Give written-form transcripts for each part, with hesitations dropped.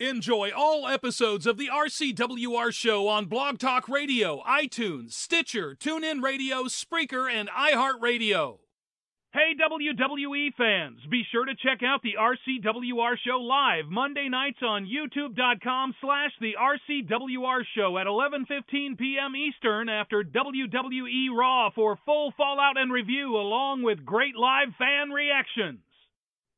Enjoy all episodes of the RCWR show on Blog Talk Radio, iTunes, Stitcher, TuneIn Radio, Spreaker, and iHeartRadio. Hey WWE fans, be sure to check out the RCWR show live Monday nights on youtube.com/the RCWR show at 11:15 p.m. Eastern after WWE Raw for full fallout and review along with great live fan reactions.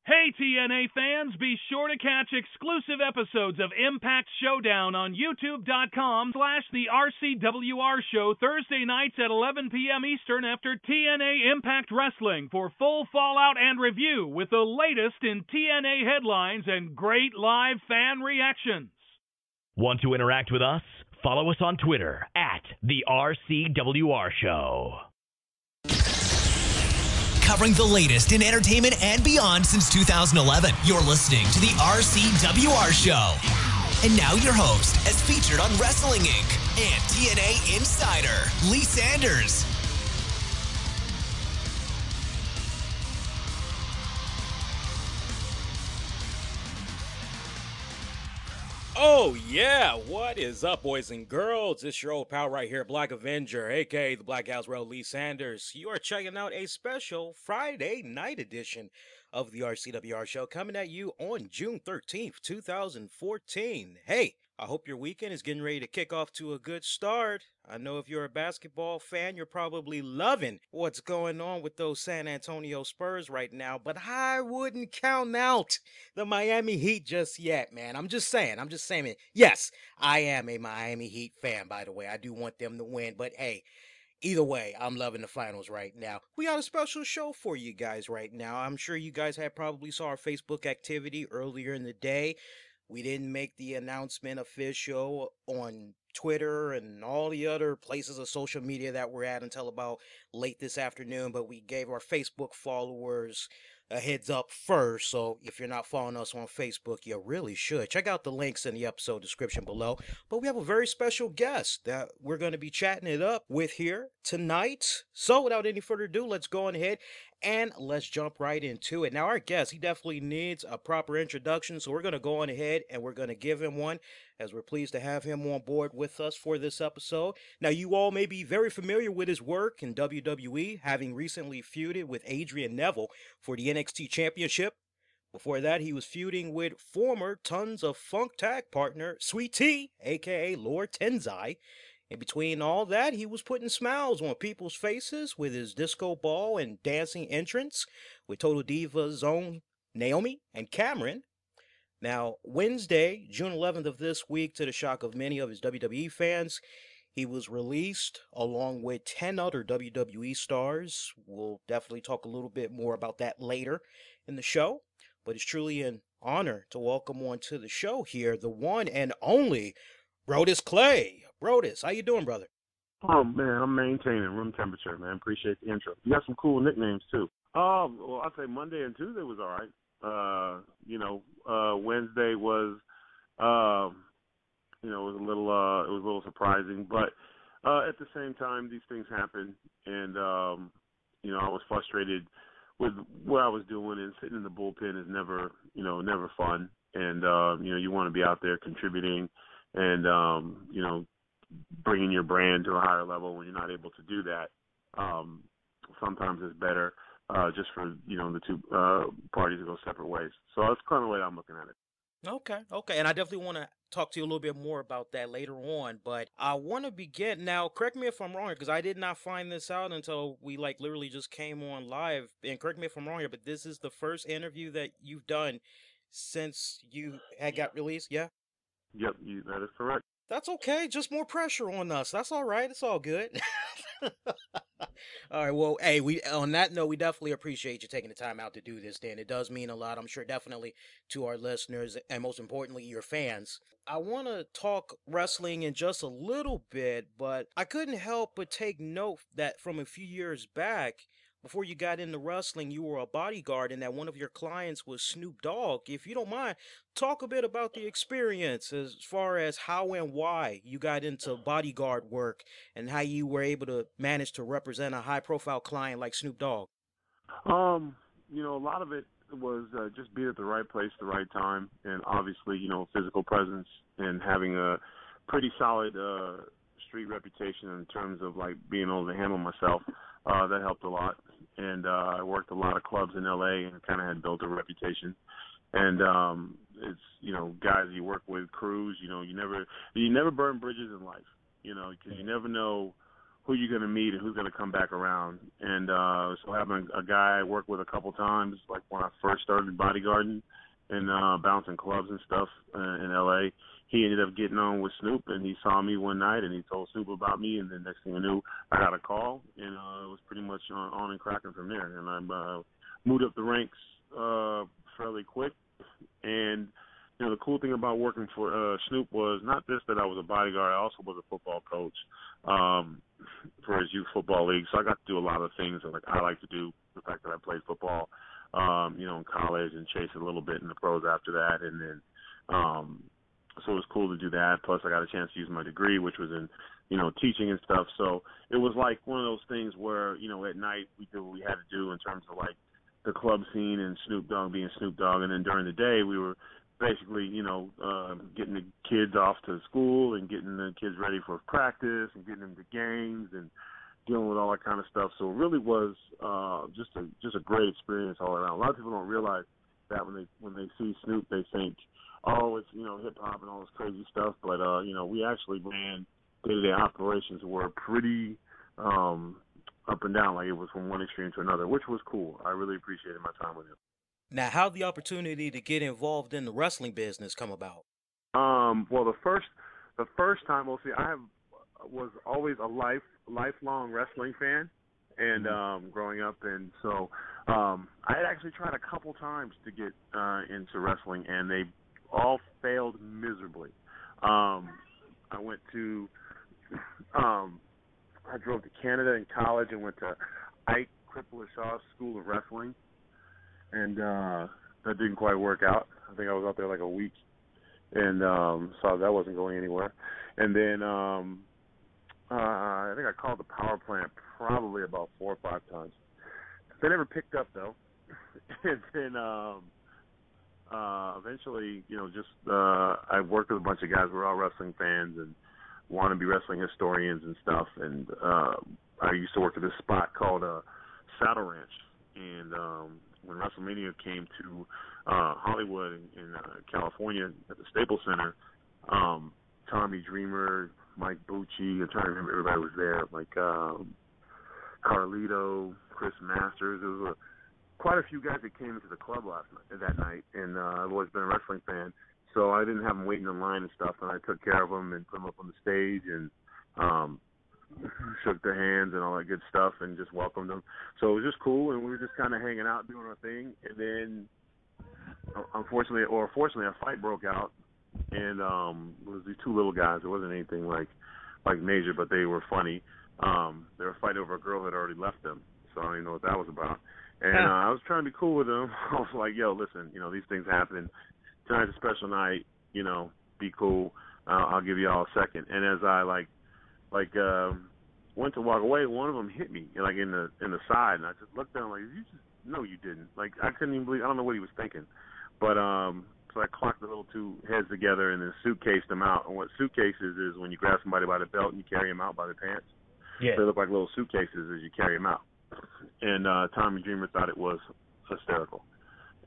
Hey TNA fans, be sure to catch exclusive episodes of Impact Showdown on youtube.com/the RCWR show Thursday nights at 11 p.m. Eastern after TNA Impact Wrestling for full fallout and review with the latest in TNA headlines and great live fan reactions. Want to interact with us? Follow us on Twitter at the RCWR show. Covering the latest in entertainment and beyond since 2011. You're listening to the RCWR Show. And now your host, as featured on Wrestling Inc. and TNA Insider, Lee Sanders. Oh, yeah. What is up, boys and girls? It's your old pal right here, Black Avenger, a.k.a. the Black House Road, Lee Sanders. You are checking out a special Friday night edition of the RCWR show coming at you on June 13th, 2014. Hey, I hope your weekend is getting ready to kick off to a good start. I know if you're a basketball fan, you're probably loving what's going on with those San Antonio Spurs right now, but I wouldn't count out the Miami Heat just yet, man. I'm just saying. Yes, I am a Miami Heat fan, by the way. I do want them to win, but hey, either way, I'm loving the finals right now. We got a special show for you guys right now. I'm sure you guys have probably saw our Facebook activity earlier in the day. We didn't make the announcement official on Twitter and all the other places of social media that we're at until about late this afternoon, but we gave our Facebook followers a heads up first. So if you're not following us on Facebook, you really should. Check out the links in the episode description below. But we have a very special guest that we're going to be chatting it up with here tonight. So without any further ado, let's go on ahead and let's jump right into it. Now, our guest, he definitely needs a proper introduction, so we're going to go on ahead and we're going to give him one, as we're pleased to have him on board with us for this episode. Now, you all may be very familiar with his work in WWE, having recently feuded with Adrian Neville for the NXT Championship. Before that, he was feuding with former Tons of Funk tag partner Sweet T, aka Lord Tensai. In between all that, he was putting smiles on people's faces with his disco ball and dancing entrance with Total Diva's own Naomi and Cameron. Now, Wednesday, June 11th of this week, to the shock of many of his WWE fans, he was released along with 10 other WWE stars. We'll definitely talk a little bit more about that later in the show, but it's truly an honor to welcome on to the show here the one and only Brodus Clay. Brodus, how you doing, brother? Oh, man, I'm maintaining room temperature, man. Appreciate the intro. You got some cool nicknames, too. Well, I'd say Monday and Tuesday was all right. Wednesday was, it was a little surprising. But at the same time, these things happen. And, I was frustrated with what I was doing, and sitting in the bullpen is never fun. And, you want to be out there contributing and, bringing your brand to a higher level. When you're not able to do that, sometimes it's better just for, the two parties to go separate ways. So that's kind of the way I'm looking at it. Okay. And I definitely want to talk to you a little bit more about that later on. But I want to begin now. Correct me if I'm wrong here, because I did not find this out until we literally just came on live. And correct me if I'm wrong here, but this is the first interview that you've done since you had got released, yeah? Yep, that is correct. That's okay. Just more pressure on us. That's all right. It's all good. All right. Well, hey, on that note, we definitely appreciate you taking the time out to do this, Dan. It does mean a lot, I'm sure, definitely to our listeners and most importantly, your fans. I want to talk wrestling in just a little bit, but I couldn't help but take note that from a few years back, before you got into wrestling, you were a bodyguard and that one of your clients was Snoop Dogg. If you don't mind, talk a bit about the experience as far as how and why you got into bodyguard work and how you were able to manage to represent a high-profile client like Snoop Dogg. A lot of it was just being at the right place, the right time, and obviously, physical presence and having a pretty solid street reputation in terms of like being able to handle myself. That helped a lot, and I worked a lot of clubs in LA and kind of had built a reputation. And it's guys you work with, crews. You never burn bridges in life. Because you never know who you're going to meet and who's going to come back around. And so having a guy I worked with a couple times, like when I first started bodyguarding and bouncing clubs and stuff in L.A., he ended up getting on with Snoop, and he saw me one night, and he told Snoop about me, and then next thing I knew, I got a call, and it was pretty much on and cracking from there. And I moved up the ranks fairly quick. And the cool thing about working for Snoop was not just that I was a bodyguard, I also was a football coach for his youth football league. So I got to do a lot of things that I like to do. The fact that I played football, in college and chased a little bit in the pros after that. And then, so it was cool to do that. Plus I got a chance to use my degree, which was in, teaching and stuff. So it was like one of those things where, at night we did what we had to do in terms of like the club scene and Snoop Dogg being Snoop Dogg. And then during the day we were basically, getting the kids off to school and getting the kids ready for practice and getting them to games and dealing with all that kind of stuff. So it really was just a great experience all around. A lot of people don't realize that when they see Snoop, they think, oh, it's hip hop and all this crazy stuff. But we actually ran day-to-day operations were pretty up and down, like it was from one extreme to another, which was cool. I really appreciated my time with him. Now, how did the opportunity to get involved in the wrestling business come about? Well, the first time, I was always a lifelong wrestling fan, and growing up, and so I had actually tried a couple times to get into wrestling, and they all failed miserably. I drove to Canada in college and went to Ike Crippler-Shaw's School of Wrestling. And that didn't quite work out. I think I was out there like a week, and so that wasn't going anywhere. And then I think I called the power plant probably about 4 or 5 times. They never picked up though. And then eventually, I worked with a bunch of guys who were all wrestling fans and wanted to be wrestling historians and stuff. And I used to work at this spot called Saddle Ranch, and when WrestleMania came to Hollywood in California at the Staples Center, Tommy Dreamer, Mike Bucci, I'm trying to remember everybody was there, like Carlito, Chris Masters. There was quite a few guys that came into the club that night, and I've always been a wrestling fan, so I didn't have them waiting in line and stuff, and I took care of them and put them up on the stage and shook their hands and all that good stuff and just welcomed them. So it was just cool, and we were just kind of hanging out doing our thing. And then, fortunately, a fight broke out, and it was these 2 little guys. It wasn't anything like major, but they were funny. They were fighting over a girl that had already left them, so I don't even know what that was about. And I was trying to be cool with them. I was like, yo, listen, these things happen. Tonight's a special night, be cool. I'll give you all a second. And as I went to walk away, one of them hit me like in the side, and I just looked down like, no, you didn't. Like I couldn't even believe. I don't know what he was thinking, but so I clocked the little 2 heads together and then suitcased them out. And what suitcases is when you grab somebody by the belt and you carry them out by the pants. Yeah. They look like little suitcases as you carry them out. And Tommy Dreamer thought it was hysterical,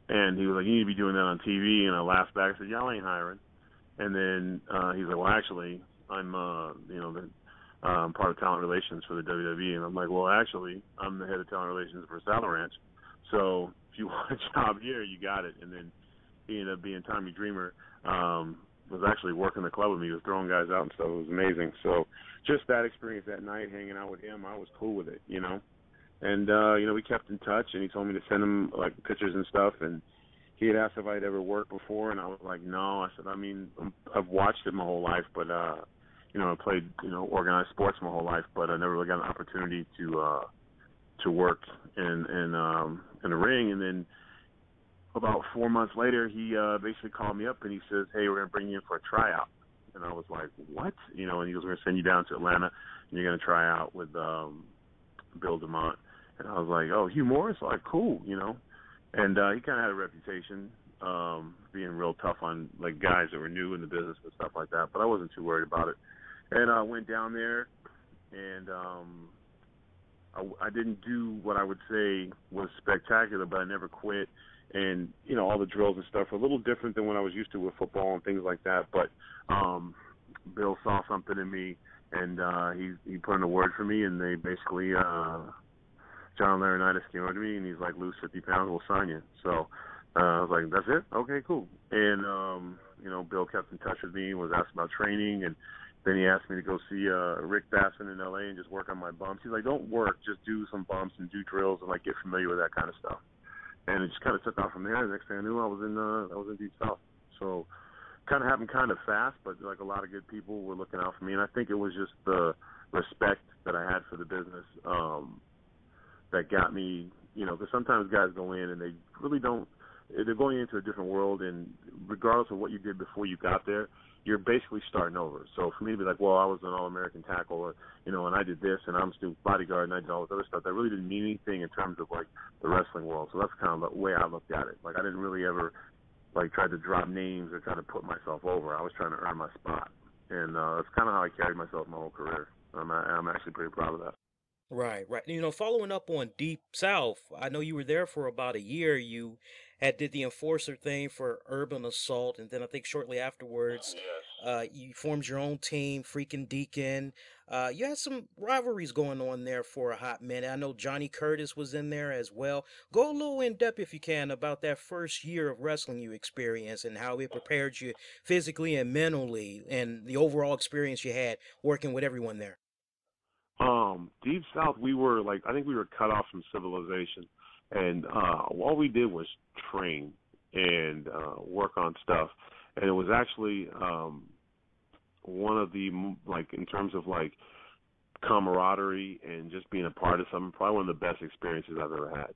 and he was like, "You need to be doing that on TV." And I laughed back. I said, "Y'all ain't hiring." And then he's like, "Well, actually, I'm I'm part of talent relations for the WWE." And I'm like, well, actually, I'm the head of talent relations for Saddle Ranch. So if you want a job here, you got it. And then he ended up being Tommy Dreamer. Was actually working the club with me. He was throwing guys out and stuff. It was amazing. So just that experience that night, hanging out with him, I was cool with it, And, we kept in touch, and he told me to send him, like, pictures and stuff. And he had asked if I'd ever worked before, and I was like, no. I said, I've watched it my whole life, but I played, organized sports my whole life, but I never really got an opportunity to work in the ring. And then about 4 months later, he basically called me up and he says, hey, we're going to bring you in for a tryout. And I was like, what? And he goes, we're going to send you down to Atlanta, and you're going to try out with Bill DeMont. And I was like, oh, Hugh Morris? Like, cool, And he kind of had a reputation being real tough on like guys that were new in the business and stuff like that. But I wasn't too worried about it. And I went down there, and I didn't do what I would say was spectacular, but I never quit. And, you know, all the drills and stuff were a little different than what I was used to with football and things like that. But Bill saw something in me, and he put in a word for me, and they basically John Laurinaitis came over to me, and he's like, lose 50 pounds, we'll sign you. So I was like, that's it? Okay, cool. And, you know, Bill kept in touch with me, was asked about training, and then he asked me to go see Rick Basson in L.A. and just work on my bumps. He's like, don't work, just do some bumps and do drills and, like, get familiar with that kind of stuff. And it just kind of took off from there. The next thing I knew, I was in Deep South. So kind of happened kind of fast, but, like, a lot of good people were looking out for me. And I think it was just the respect that I had for the business that got me, you know, because sometimes guys go in and they really don't, they're going into a different world, and regardless of what you did before you got there, you're basically starting over. So for me to be like, well, I was an All-American tackle, or, you know, and I did this, and I'm still bodyguard, and I did all this other stuff, that really didn't mean anything in terms of, like, the wrestling world. So that's kind of the way I looked at it. Like, I didn't really ever, like, try to drop names or try to put myself over. I was trying to earn my spot. And that's kind of how I carried myself my whole career. I'm actually pretty proud of that. Right, right. You know, following up on Deep South, I know you were there for about a year. You did the enforcer thing for Urban Assault, and then I think shortly afterwards, you formed your own team, Freaking Deacon. You had some rivalries going on there for a hot minute. I know Johnny Curtis was in there as well. Go a little in depth, if you can, about that first year of wrestling you experienced and how it prepared you physically and mentally, and the overall experience you had working with everyone there. Deep South, I think we were cut off from civilization, and all we did was train and work on stuff, and it was actually one of the, like, in terms of, like, camaraderie and just being a part of something, probably one of the best experiences I've ever had.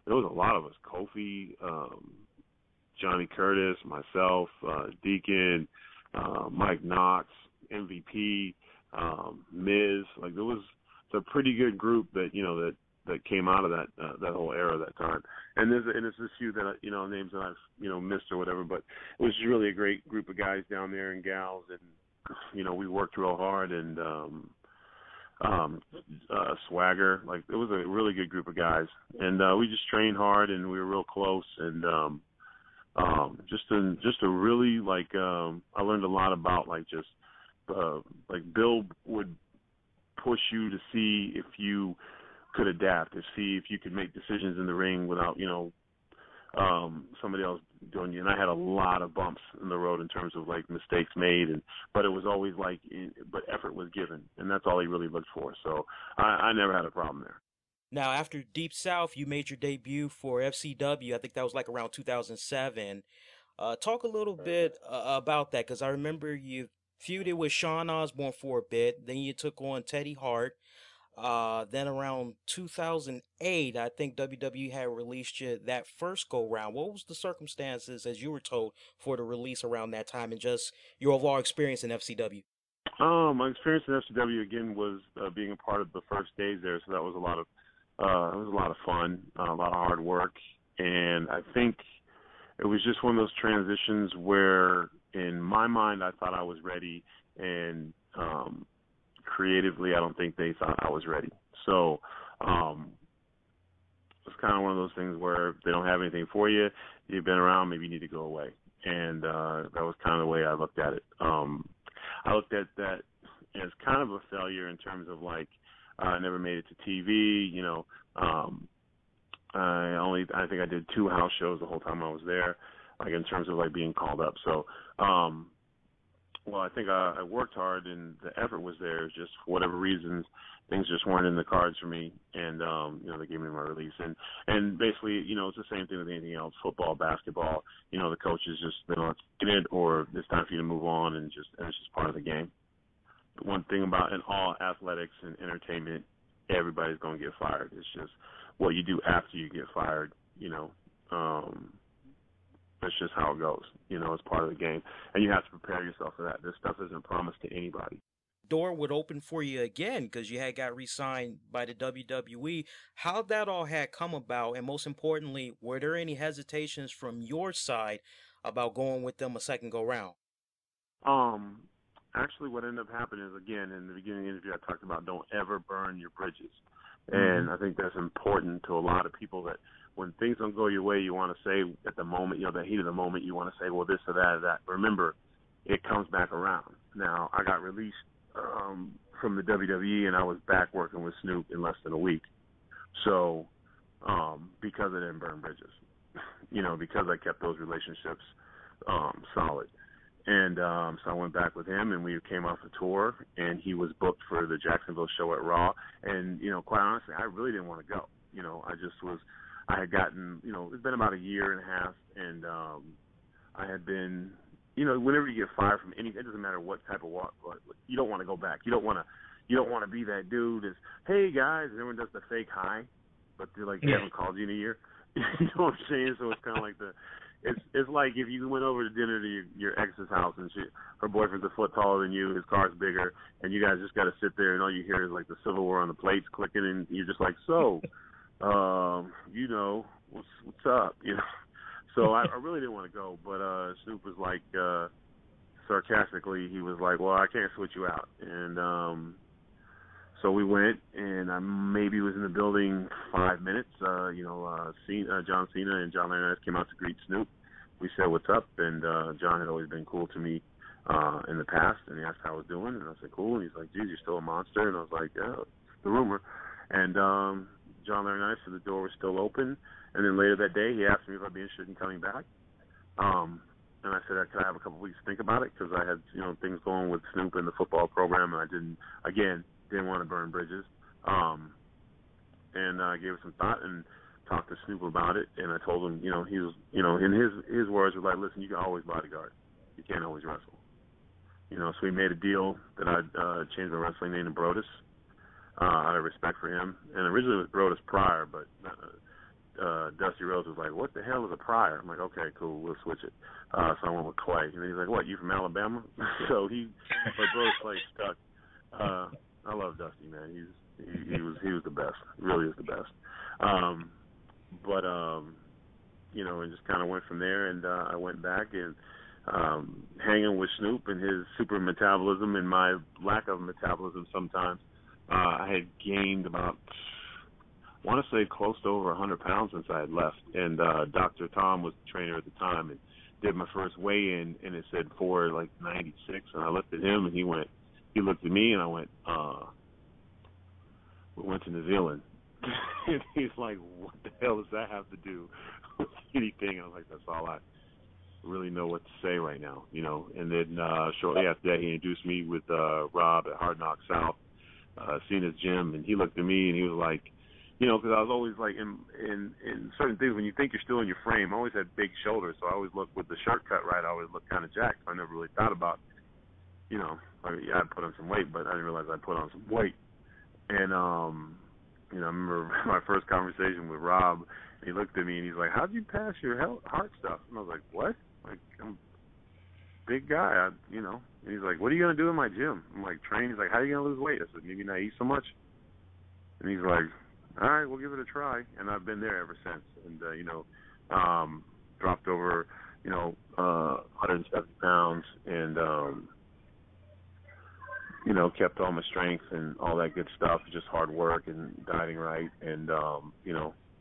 There was a lot of us, Kofi, Johnny Curtis, myself, Deacon, Mike Knox, MVP, Miz. Like, there was a pretty good group that, you know, that came out of that whole era that time. And there's a few that, you know, names that I've, you know, missed or whatever, but it was really a great group of guys down there and gals, and, you know, we worked real hard, and Swagger, like, it was a really good group of guys, and we just trained hard, and we were real close, and just a really, like, I learned a lot about, like, just like, Bill would push you to see if you could adapt, to see if you could make decisions in the ring without, you know, somebody else doing you. And I had a lot of bumps in the road in terms of, like, mistakes made, but it was always like, but effort was given, and that's all he really looked for. So I never had a problem there. Now, after Deep South, you made your debut for FCW. I think that was like around 2007. Talk a little bit about that, because I remember you feuded with Sean Osborne for a bit. Then you took on Teddy Hart. Then around 2008, I think WWE had released you that first go round. What was the circumstances, as you were told, for the release around that time, and just your overall experience in FCW? My experience in FCW again was being a part of the first days there, so that was a lot of fun, a lot of hard work, and I think it was just one of those transitions where, in my mind, I thought I was ready, and creatively, I don't think they thought I was ready. So it's kind of one of those things where if they don't have anything for you, you've been around, maybe you need to go away. And that was kind of the way I looked at it. I looked at that as kind of a failure in terms of, like, I never made it to TV, you know. I think I did 2 house shows the whole time I was there, like, in terms of, like, being called up. So, well, I think I worked hard, and the effort was there. Just for whatever reasons, things just weren't in the cards for me, and you know, they gave me my release. And basically, you know, it's the same thing with anything else, football, basketball. You know, the coaches just, they don't get it, or it's time for you to move on, and it's just part of the game. The one thing about in all athletics and entertainment, everybody's going to get fired. It's just what you do after you get fired, you know. That's just how it goes. You know, it's part of the game. And you have to prepare yourself for that. This stuff isn't promised to anybody. door would open for you again because you had got re-signed by the WWE. How that all had come about, and most importantly, were there any hesitations from your side about going with them a second go round? Actually, what ended up happening is, again, in the beginning of the interview, I talked about don't ever burn your bridges. And I think that's important to a lot of people, that when things don't go your way, you want to say at the moment, the heat of the moment, you want to say, well, this or that or that. Remember, it comes back around. Now, I got released from the WWE, and I was back working with Snoop in less than a week. So, because I didn't burn bridges, because I kept those relationships solid. And so I went back with him, and we came off the tour, and he was booked for the Jacksonville show at Raw. And, quite honestly, I really didn't want to go. I had gotten, it's been about a year and a half, and I had been, whenever you get fired from anything, it doesn't matter what type of walk, you don't want to go back. You don't want to be that dude that's, hey, guys, and everyone does the fake hi, but they're like, they haven't called you in a year. You know what I'm saying? So it's kind of like it's like if you went over to dinner to your ex's house and her boyfriend's a foot taller than you, his car's bigger, and you guys just got to sit there and all you hear is like the silverware on the plates clicking, and you're just like, so, what's up, So I really didn't want to go, but Snoop was like, sarcastically, he was like, well, I can't switch you out, and so we went, and I maybe was in the building 5 minutes. John Cena and John Laurinaitis came out to greet Snoop. We said, what's up? And John had always been cool to me in the past, and he asked how I was doing. And I said, cool. And he's like, dude, you're still a monster. And I was like, yeah, it's the rumor. And John Laurinaitis said the door was still open. And then later that day, he asked me if I'd be interested in coming back. And I said, could I have a couple weeks to think about it? Because I had, things going with Snoop in the football program, and I didn't want to burn bridges. And I gave it some thought and talked to Snoop about it. And I told him, he was, in his words, was like, listen, you can always bodyguard. You can't always wrestle. So we made a deal that I'd change my wrestling name to Brodus out of respect for him. And originally it was Brodus Pryor, but Dusty Rhodes was like, what the hell is a Pryor? I'm like, okay, cool, we'll switch it. So I went with Clay. And he's like, what, you from Alabama? So but Brodus Clay stuck. I love Dusty, man. He was the best. He really is the best. And just kind of went from there, and I went back and hanging with Snoop and his super metabolism and my lack of metabolism sometimes. I had gained about, I want to say close to over 100 pounds since I had left, and Dr. Tom was the trainer at the time and did my first weigh-in, and it said 496, and I looked at him, and he looked at me, and I went, we went to New Zealand. And he's like, what the hell does that have to do with anything? I was like, that's all I really know what to say right now, And then shortly after that, he introduced me with Rob at Hard Knock South, seen his gym, and he looked at me, and he was like, because I was always like in certain things, when you think you're still in your frame, I always had big shoulders, so I always looked with the shirt cut right, I always looked kind of jacked. I never really thought about, I put on some weight, but I didn't realize I put on some weight. And, I remember my first conversation with Rob, and he looked at me, and he's like, how'd you pass your heart stuff? And I was like, what? Like, I'm a big guy, And he's like, what are you going to do in my gym? I'm like, train. He's like, how are you going to lose weight? I said, maybe not eat so much. And he's like, all right, we'll give it a try. And I've been there ever since. And, dropped over, 170 pounds and, kept all my strength and all that good stuff, just hard work and dieting right. And,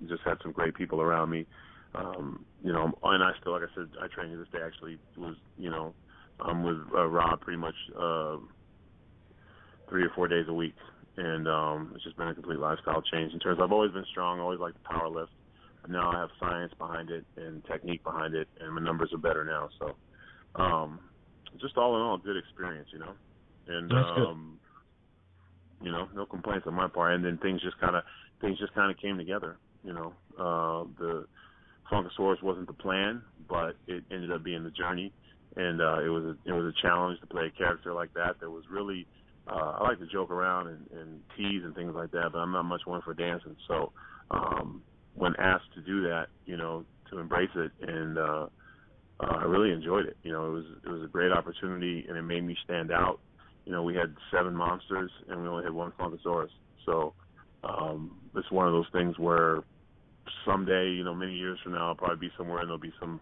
just had some great people around me. And I still, like I said, I train to this day, actually was, I'm with Rob pretty much 3 or 4 days a week. And it's just been a complete lifestyle change in terms of I've always been strong, always liked to power lift. But now I have science behind it and technique behind it, and my numbers are better now. So just all in all, good experience, And that's good. No complaints on my part. And then things just kind of came together. The Funkasaurus wasn't the plan, but it ended up being the journey. And it was a challenge to play a character like that. That was really I like to joke around and tease and things like that, but I'm not much one for dancing. So when asked to do that, to embrace it, and I really enjoyed it. It was a great opportunity, and it made me stand out we had 7 monsters and we only had 1 Funkasaurus. So it's one of those things where someday, many years from now, I'll probably be somewhere and there'll be some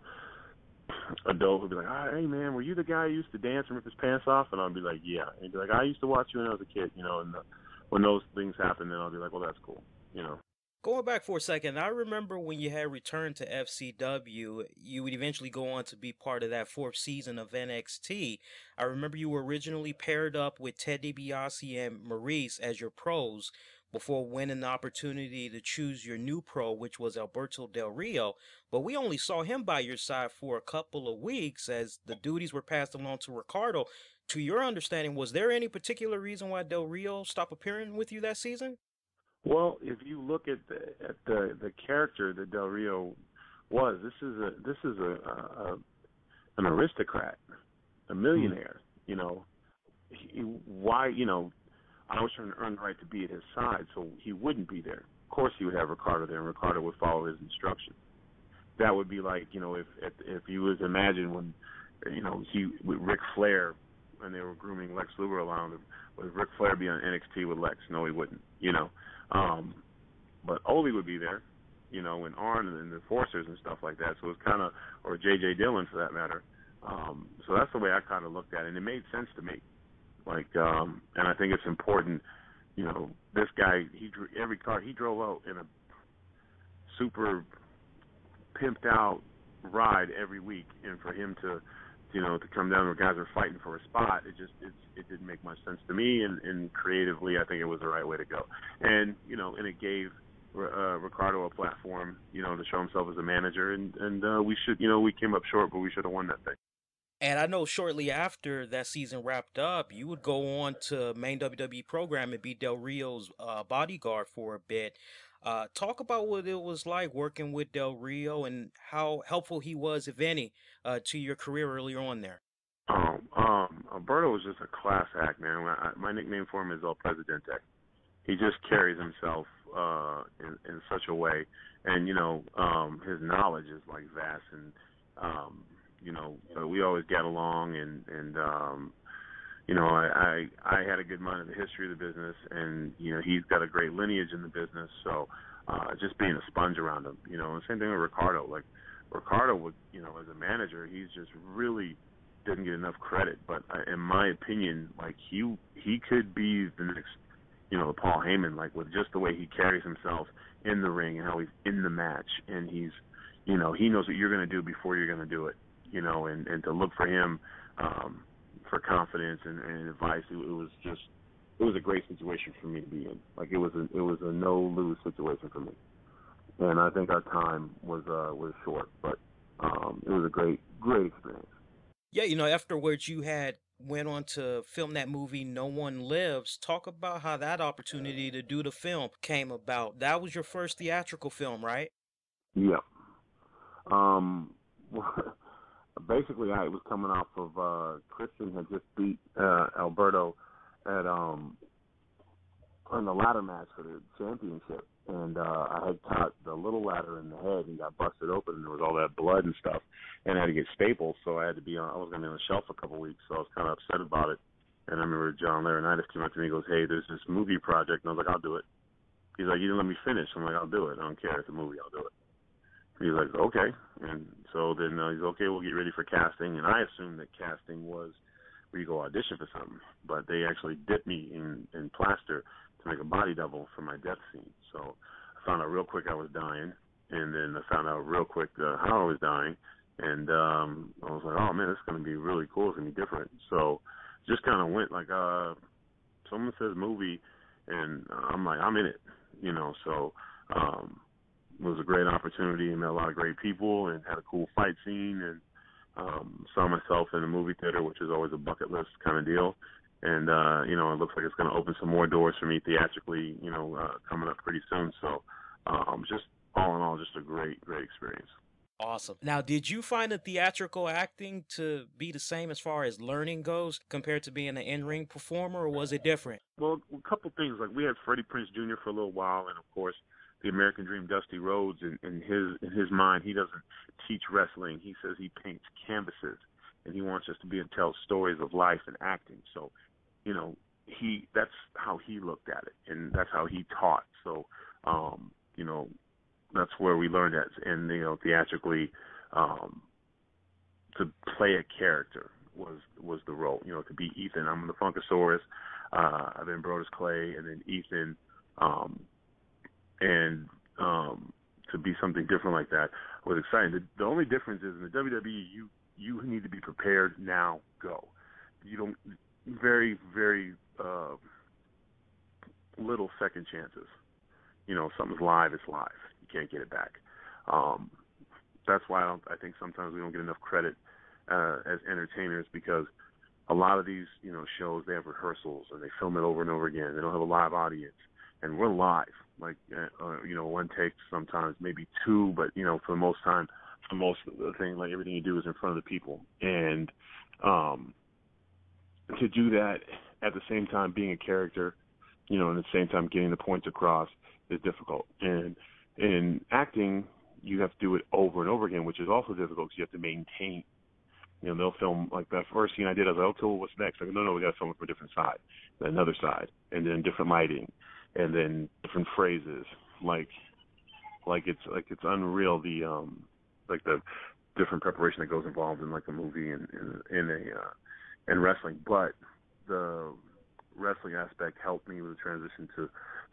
adult who'll be like, hey, man, were you the guy who used to dance and rip his pants off? And I'll be like, yeah. And he'll be like, I used to watch you when I was a kid, and when those things happen, then I'll be like, well, that's cool, Going back for a second, I remember when you had returned to FCW, you would eventually go on to be part of that 4th season of NXT. I remember you were originally paired up with Ted DiBiase and Maurice as your pros before winning the opportunity to choose your new pro, which was Alberto Del Rio. But we only saw him by your side for a couple of weeks as the duties were passed along to Ricardo. To your understanding, was there any particular reason why Del Rio stopped appearing with you that season? Well, if you look at the character that Del Rio was, this is an aristocrat, a millionaire. I was trying to earn the right to be at his side, so he wouldn't be there. Of course, he would have Ricardo there, and Ricardo would follow his instructions. That would be like, if you was imagine when, with Ric Flair, when they were grooming Lex Luger around him, would Ric Flair be on NXT with Lex? No, he wouldn't. But Ole would be there, and Arn and the Forcers and stuff like that. So it was kind of, or J.J. Dillon for that matter. So that's the way I kind of looked at it, and it made sense to me. And I think it's important, this guy, every car he drove out in a super pimped out ride every week, and for him to come down where guys are fighting for a spot, it didn't make much sense to me, and creatively I think it was the right way to go. And and it gave Ricardo a platform, to show himself as a manager, and we came up short, but we should have won that thing. And I know shortly after that season wrapped up, you would go on to main WWE program and be Del Rio's bodyguard for a bit. Talk about what it was like working with Del Rio and how helpful he was, if any, to your career earlier on there. Alberto was just a class act, man. My nickname for him is El Presidente. He just carries himself in such a way, and his knowledge is like vast, and we always get along, and I had a good mind of the history of the business, and he's got a great lineage in the business, so just being a sponge around him, and same thing with Ricardo. Like Ricardo would, as a manager, he's just really didn't get enough credit, but in my opinion, like he could be the next, Paul Heyman, like with just the way he carries himself in the ring and how he's in the match, and he's, he knows what you're going to do before you're going to do it, and to look for him for confidence and advice, it was a great situation for me to be in. Like it was a no-lose situation for me, and I think our time was short, but it was a great experience. Yeah, afterwards you went on to film that movie No One Lives. Talk about how that opportunity to do the film came about. That was your first theatrical film, right? Yeah. Basically, I was coming off of Christian had just beat Alberto at on the ladder match for the championship, and I had caught the little ladder in the head and got busted open, and there was all that blood and stuff, and I had to get staples, so I was going to be on the shelf for a couple of weeks, so I was kind of upset about it. And I remember John Laurinaitis came up to me and goes, "Hey, there's this movie project," and I was like, "I'll do it." He's like, "You didn't let me finish." I'm like, "I'll do it. I don't care. It's a movie. I'll do it." He's like, "Okay." And so then he's okay, we'll get ready for casting. And I assumed that casting was where you go audition for something. But they actually dipped me in plaster to make a body double for my death scene. So I found out real quick I was dying. And then I found out real quick how I was dying. And I was like, oh, man, this is going to be really cool. It's going to be different. So just kind of went like, someone says movie, and I'm like, I'm in it, So it was a great opportunity and met a lot of great people and had a cool fight scene, and saw myself in a movie theater, which is always a bucket list kind of deal. And, it looks like it's going to open some more doors for me theatrically, coming up pretty soon. So just all in all, just a great experience. Awesome. Now, did you find the theatrical acting to be the same as far as learning goes compared to being an in-ring performer, or was it different? Well, a couple things. Like we had Freddie Prinze Jr. for a little while, and of course, the American Dream, Dusty Rhodes. In his mind, he doesn't teach wrestling. He says he paints canvases, and he wants us to be and tell stories of life and acting. So that's how he looked at it, and that's how he taught. So, that's where we learned that, and theatrically, to play a character was the role. To be Ethan. I'm the Funkasaurus. I've been Brodus Clay, and then Ethan, and to be something different like that was exciting. The only difference is in the WWE, you need to be prepared now. Go. You don't very very little second chances. Something's live, it's live. You can't get it back. That's why I think sometimes we don't get enough credit as entertainers, because a lot of these shows, they have rehearsals and they film it over and over again. They don't have a live audience, and we're live. Like one take, sometimes maybe two, but for most of the thing, like everything you do is in front of the people, and to do that at the same time being a character, and at the same time getting the points across is difficult. And in acting, you have to do it over and over again, which is also difficult because you have to maintain. They'll film, like that first scene I did, I was like, okay, well, what's next? Like, no, we got to film it from a different side, then another side, and then different lighting, and then different phrases. Like it's unreal, the different preparation that goes involved in like a movie and in wrestling. But the wrestling aspect helped me with the transition to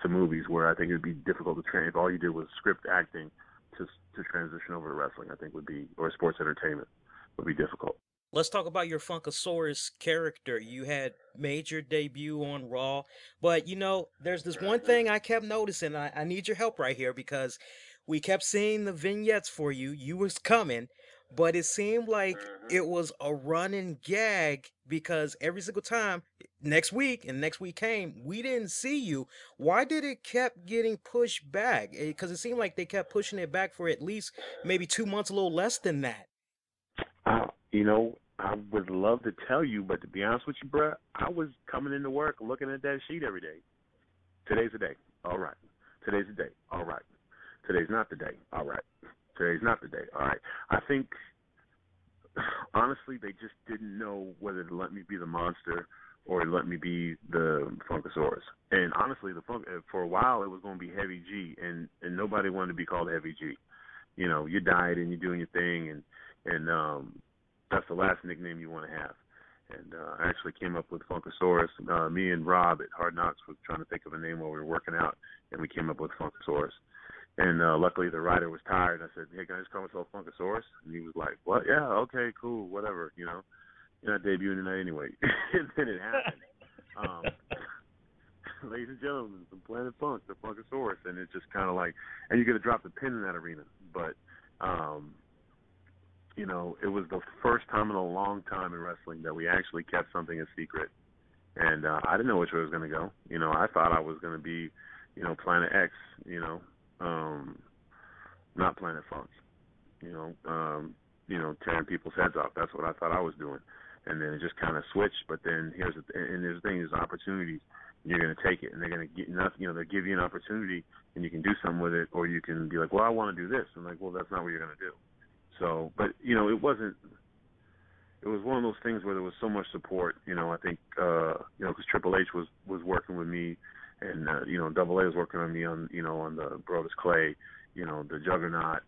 movies, where I think it would be difficult to train if all you did was script acting to transition over to wrestling. I think or sports entertainment would be difficult. Let's talk about your Funkasaurus character. You had made your debut on Raw, but there's this one thing I kept noticing. I need your help right here, because we kept seeing the vignettes for you. You was coming, but it seemed like it was a running gag, because every single time, next week came, we didn't see you. Why did it kept getting pushed back? Because it seemed like they kept pushing it back for at least maybe 2 months, a little less than that. I would love to tell you, but to be honest with you, bruh, I was coming into work looking at that sheet every day. Today's the day. All right. Today's the day. All right. Today's not the day. All right. Today's not the day. All right. I think, honestly, they just didn't know whether to let me be the monster or to let me be the Funkasaurus. And honestly, for a while, it was going to be Heavy G, and nobody wanted to be called Heavy G. You died and you're doing your thing, and that's the last nickname you want to have. And I actually came up with Funkasaurus. Me and Rob at Hard Knocks were trying to think of a name while we were working out, and we came up with Funkasaurus. And luckily the writer was tired. I said, hey, can I just call myself Funkasaurus? And he was like, what? Yeah, okay, cool, whatever, You're not debuting tonight anyway. And then it happened. Ladies and gentlemen, from Planet Funk, the Funkasaurus. And it's just kind of like, and you got to drop the pin in that arena. But, it was the first time in a long time in wrestling that we actually kept something a secret. And I didn't know which way it was going to go. I thought I was going to be, Planet X, not Planet Funk, tearing people's heads off. That's what I thought I was doing. And then it just kind of switched. But then there's the thing, there's opportunities. You're going to take it, and they're going to get nothing. They'll give you an opportunity, and you can do something with it, or you can be like, well, I want to do this. And like, well, that's not what you're going to do. So, but it wasn't. It was one of those things where there was so much support. I think because Triple H was working with me, and Double A was working on me on on the Brodus Clay, the Juggernaut,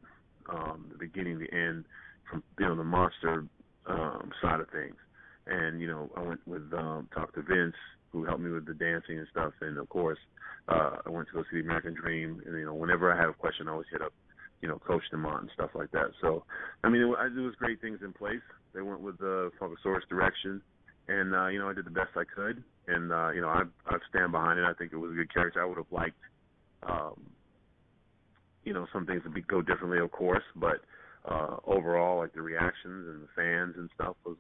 the beginning, the end, from the monster side of things. And I went with talked to Vince, who helped me with the dancing and stuff, and of course I went to go see the American Dream. And whenever I had a question, I always hit up Coach DeMont and stuff like that. So, I mean, there was great things in place. They went with the Funkasaurus direction, and I did the best I could, and I stand behind it. I think it was a good character. I would have liked, some things to go differently, of course, but overall, like the reactions and the fans and stuff was,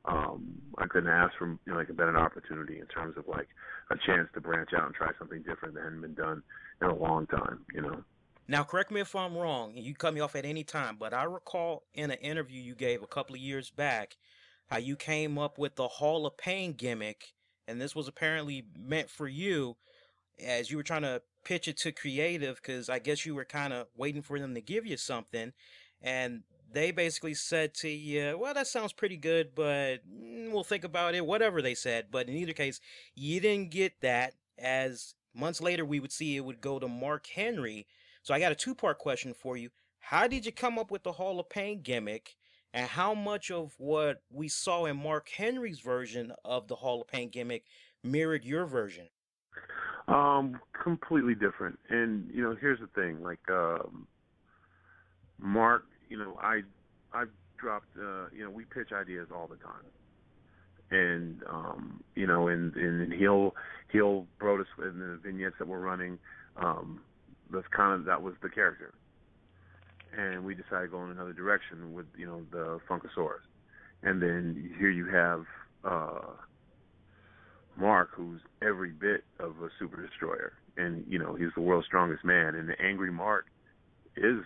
I couldn't ask for like a better opportunity in terms of like a chance to branch out and try something different that hadn't been done in a long time. Now, correct me if I'm wrong, and you cut me off at any time, but I recall in an interview you gave a couple of years back how you came up with the Hall of Pain gimmick, and this was apparently meant for you as you were trying to pitch it to creative, because I guess you were kind of waiting for them to give you something, and they basically said to you, well, that sounds pretty good, but we'll think about it, whatever they said. But in either case, you didn't get that, as months later we would see it would go to Mark Henry. So I got a two-part question for you. How did you come up with the Hall of Pain gimmick? And how much of what we saw in Mark Henry's version of the Hall of Pain gimmick mirrored your version? Completely different. And, here's the thing, like, Mark, I've dropped, we pitch ideas all the time. And, and he'll Brodus in the vignettes that we're running, that was the character. And we decided to go in another direction with, the Funkasaurus. And then here you have, Mark, who's every bit of a super destroyer, and he's the world's strongest man, and the angry Mark is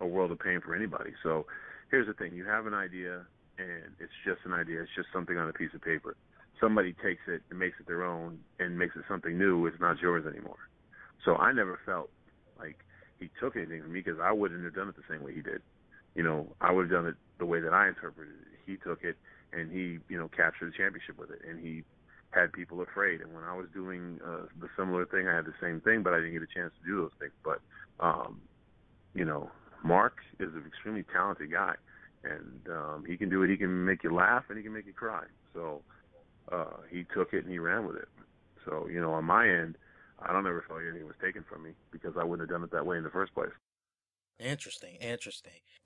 a world of pain for anybody. So here's the thing: you have an idea, and it's just an idea. It's just something on a piece of paper. Somebody takes it and makes it their own and makes it something new. It's not yours anymore. So I never felt like he took anything from me, because I wouldn't have done it the same way he did. I would have done it the way that I interpreted it. He took it and he captured the championship with it, and he had people afraid. And when I was doing the similar thing, I had the same thing, but I didn't get a chance to do those things. But, Mark is an extremely talented guy, and he can do it. He can make you laugh and he can make you cry. So he took it and he ran with it. So, on my end, I don't ever feel like anything was taken from me, because I wouldn't have done it that way in the first place. Interesting.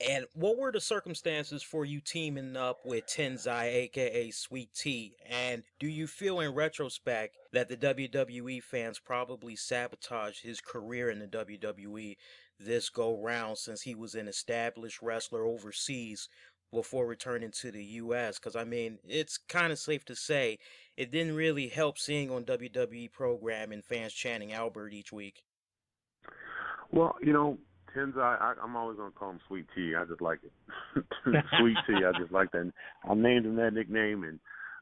And what were the circumstances for you teaming up with Tensai, aka Sweet T? And do you feel in retrospect that the WWE fans probably sabotaged his career in the WWE this go round, since he was an established wrestler overseas before returning to the US? Because, it's kind of safe to say it didn't really help seeing on WWE programming fans chanting Albert each week. Well, Tensai, I'm always going to call him Sweet T. I just like it. Sweet T, I just like that. I named him that nickname, and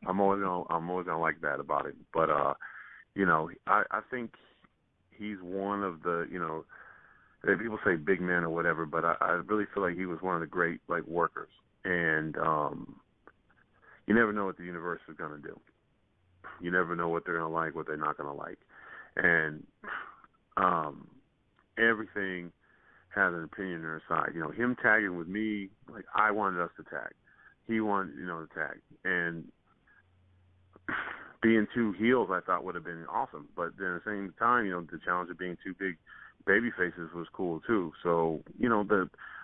I'm always gonna like that about it. But I think he's one of the, people say big men or whatever, but I really feel like he was one of the great workers. And you never know what the universe is gonna do. You never know what they're gonna like, what they're not gonna like, and everything has an opinion on their side. Him tagging with me, I wanted us to tag. He wanted, to tag. And being two heels, I thought would have been awesome. But then at the same time, the challenge of being two big baby faces was cool too. So,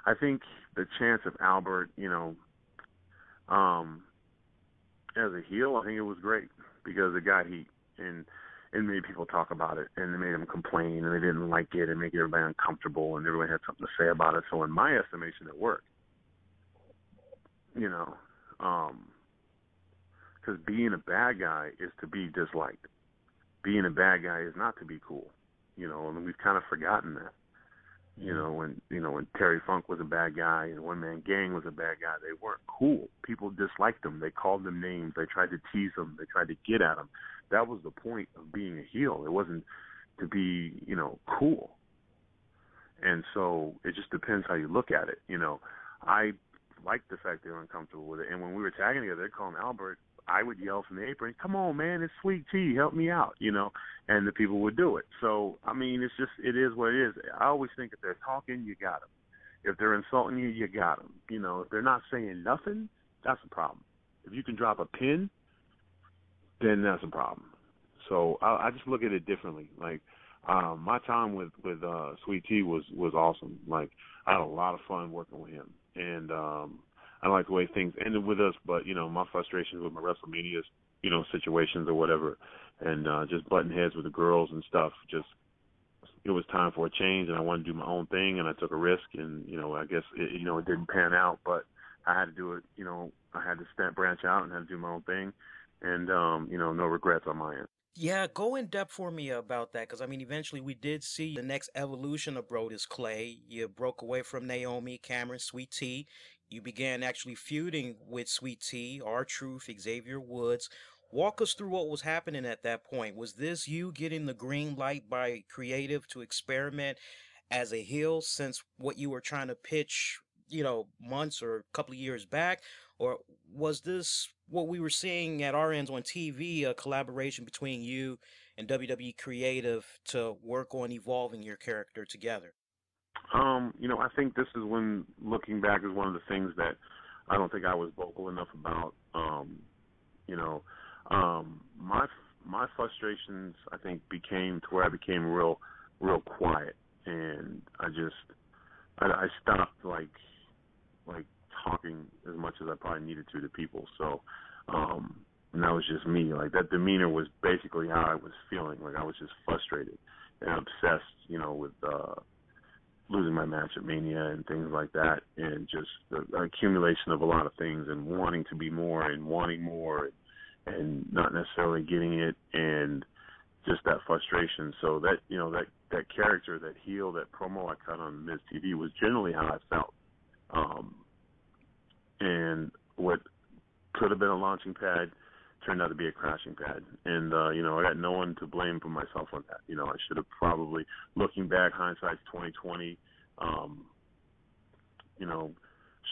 I think the chance of Albert, as a heel, I think it was great, because it got heat. And it made people talk about it, and it made them complain, and they didn't like it, and make everybody uncomfortable, and everybody had something to say about it. So in my estimation, it worked. Because being a bad guy is to be disliked. Being a bad guy is not to be cool. And we've kind of forgotten that. When Terry Funk was a bad guy and One Man Gang was a bad guy, they weren't cool. People disliked them. They called them names. They tried to tease them. They tried to get at them. That was the point of being a heel. It wasn't to be, cool. And so it just depends how you look at it. I liked the fact they were uncomfortable with it. And when we were tagging together, they'd call him Albert. I would yell from the apron, "Come on, man, it's Sweet T, help me out," and the people would do it. So, it is what it is. I always think if they're talking, you got them. If they're insulting you, you got them. If they're not saying nothing, that's a problem. If you can drop a pin, then that's a problem. So I just look at it differently. My time with Sweet T was awesome. I had a lot of fun working with him, and I like the way things ended with us. But my frustrations with my WrestleMania, situations or whatever, and just butting heads with the girls and stuff. It was time for a change, and I wanted to do my own thing, and I took a risk, and I guess it didn't pan out, but I had to do it. I had to branch out and had to do my own thing. And, no regrets on my end. Yeah, go in depth for me about that, because eventually we did see the next evolution of Brodus Clay. You broke away from Naomi, Cameron, Sweet T. You began actually feuding with Sweet T, R-Truth, Xavier Woods. Walk us through what was happening at that point. Was this you getting the green light by creative to experiment as a heel, since what you were trying to pitch, months or a couple of years back? Or was this what we were seeing at our ends on TV, a collaboration between you and WWE Creative to work on evolving your character together? I think this is when, looking back, is one of the things that I don't think I was vocal enough about. My frustrations, I think, became to where I became real quiet, and I stopped like talking as much as I probably needed to people. So, and that was just me. Like, that demeanor was basically how I was feeling. Like, I was just frustrated and obsessed, with losing my match at Mania and things like that, and just the accumulation of a lot of things and wanting to be more and wanting more and not necessarily getting it, and just that frustration. So that, that character, that heel, that promo I cut on Miz TV was generally how I felt. And what could have been a launching pad turned out to be a crashing pad. And, I got no one to blame for myself on that. I should have probably, looking back, hindsight's 2020,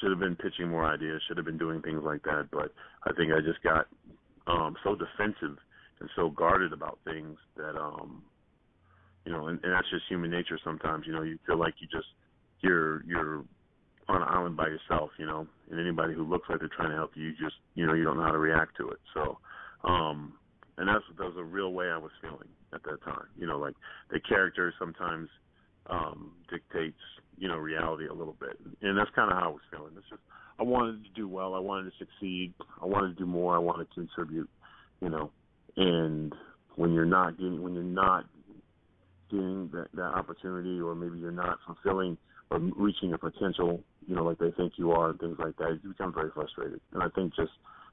should have been pitching more ideas, should have been doing things like that. But I think I just got so defensive and so guarded about things that, and that's just human nature sometimes. You feel like you're on an island by yourself, and anybody who looks like they're trying to help you, you don't know how to react to it. So, and that was a real way I was feeling at that time. Like, the character sometimes dictates, reality a little bit. And that's kind of how I was feeling. It's just, I wanted to do well. I wanted to succeed. I wanted to do more. I wanted to contribute, and when you're not getting that opportunity, or maybe you're not fulfilling or reaching your potential, like they think you are, and things like that, you become very frustrated. And I think just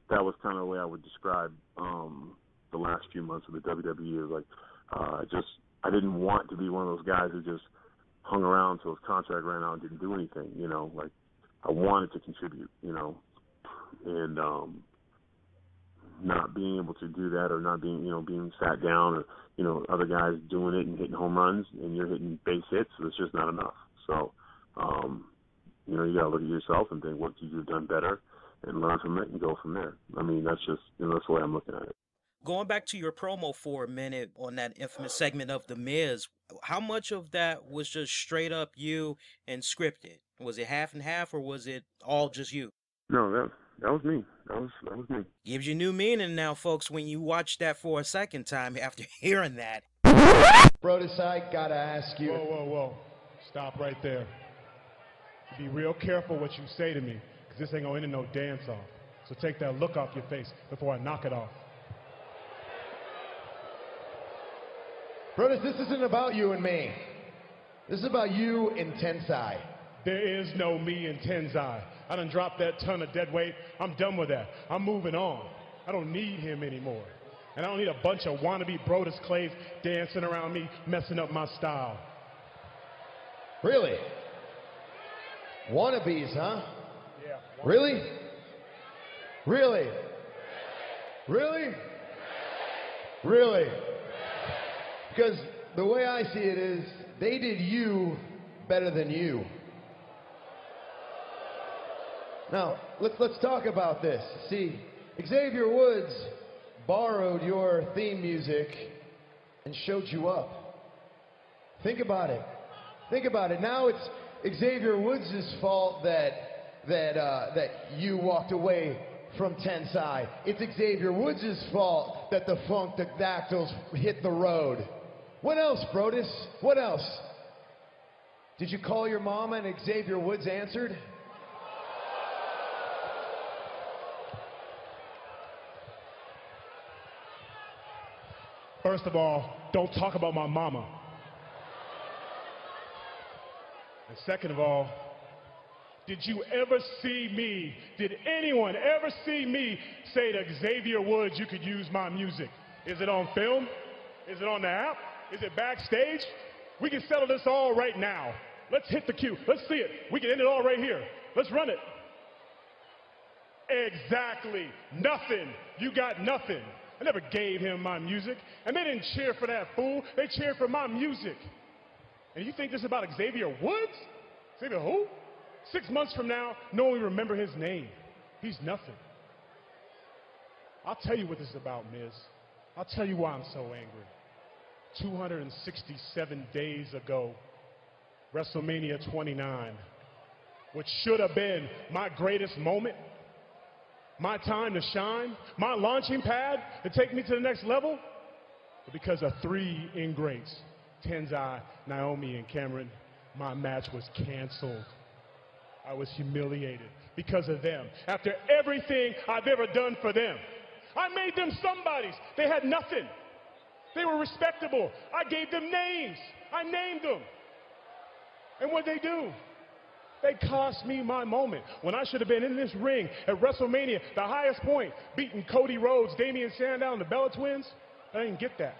that was kind of the way I would describe the last few months of the WWE. Like, I didn't want to be one of those guys who just hung around until his contract ran out and didn't do anything. Like, I wanted to contribute, and not being able to do that, or not being, being sat down, or, other guys doing it and hitting home runs, and you're hitting base hits, it's just not enough. So, you got to look at yourself and think, what could you have done better, and learn from it and go from there. I mean, that's just, that's the way I'm looking at it. Going back to your promo for a minute on that infamous segment of The Miz, how much of that was just straight up you and scripted? Was it half and half, or was it all just you? No, that was me. That was me. Gives you new meaning now, folks, when you watch that for a second time after hearing that. Brodus, I gotta ask you. Whoa. Stop right there. Be real careful what you say to me, because this ain't gonna end in no dance-off. So take that look off your face before I knock it off. Brodus, this isn't about you and me. This is about you and Tensai. There is no me in Tensai. I done dropped that ton of dead weight. I'm done with that. I'm moving on. I don't need him anymore. And I don't need a bunch of wannabe Brodus Clays dancing around me, messing up my style. Really? Wannabes, huh? Yeah. Really? Really? Really? Really? Because the way I see it is, they did you better than you. Now, let's talk about this. See, Xavier Woods borrowed your theme music and showed you up. Think about it. Think about it. Now it's Xavier Woods' fault that you walked away from Tensai. It's Xavier Woods' fault that the Funkadactyls hit the road. What else, Broadus? What else? Did you call your mama and Xavier Woods answered? First of all, don't talk about my mama. And second of all, did anyone ever see me say to Xavier Woods, you could use my music? Is it on film? Is it on the app? Is it backstage? We can settle this all right now. Let's hit the cue. Let's see it. We can end it all right here. Let's run it. Exactly. Nothing. You got nothing. I never gave him my music. And they didn't cheer for that fool. They cheered for my music. And you think this is about Xavier Woods? Xavier who? 6 months from now, no one will remember his name. He's nothing. I'll tell you what this is about, Miz. I'll tell you why I'm so angry. 267 days ago, WrestleMania 29, which should have been my greatest moment, my time to shine, my launching pad to take me to the next level, but because of 3 ingrates, Tensai, Naomi, and Cameron, my match was canceled. I was humiliated because of them. After everything I've ever done for them, I made them somebodies. They had nothing. They were respectable. I gave them names. I named them. And what they do? They cost me my moment. When I should have been in this ring at WrestleMania, the highest point, beating Cody Rhodes, Damian Sandow, and the Bella Twins, I didn't get that.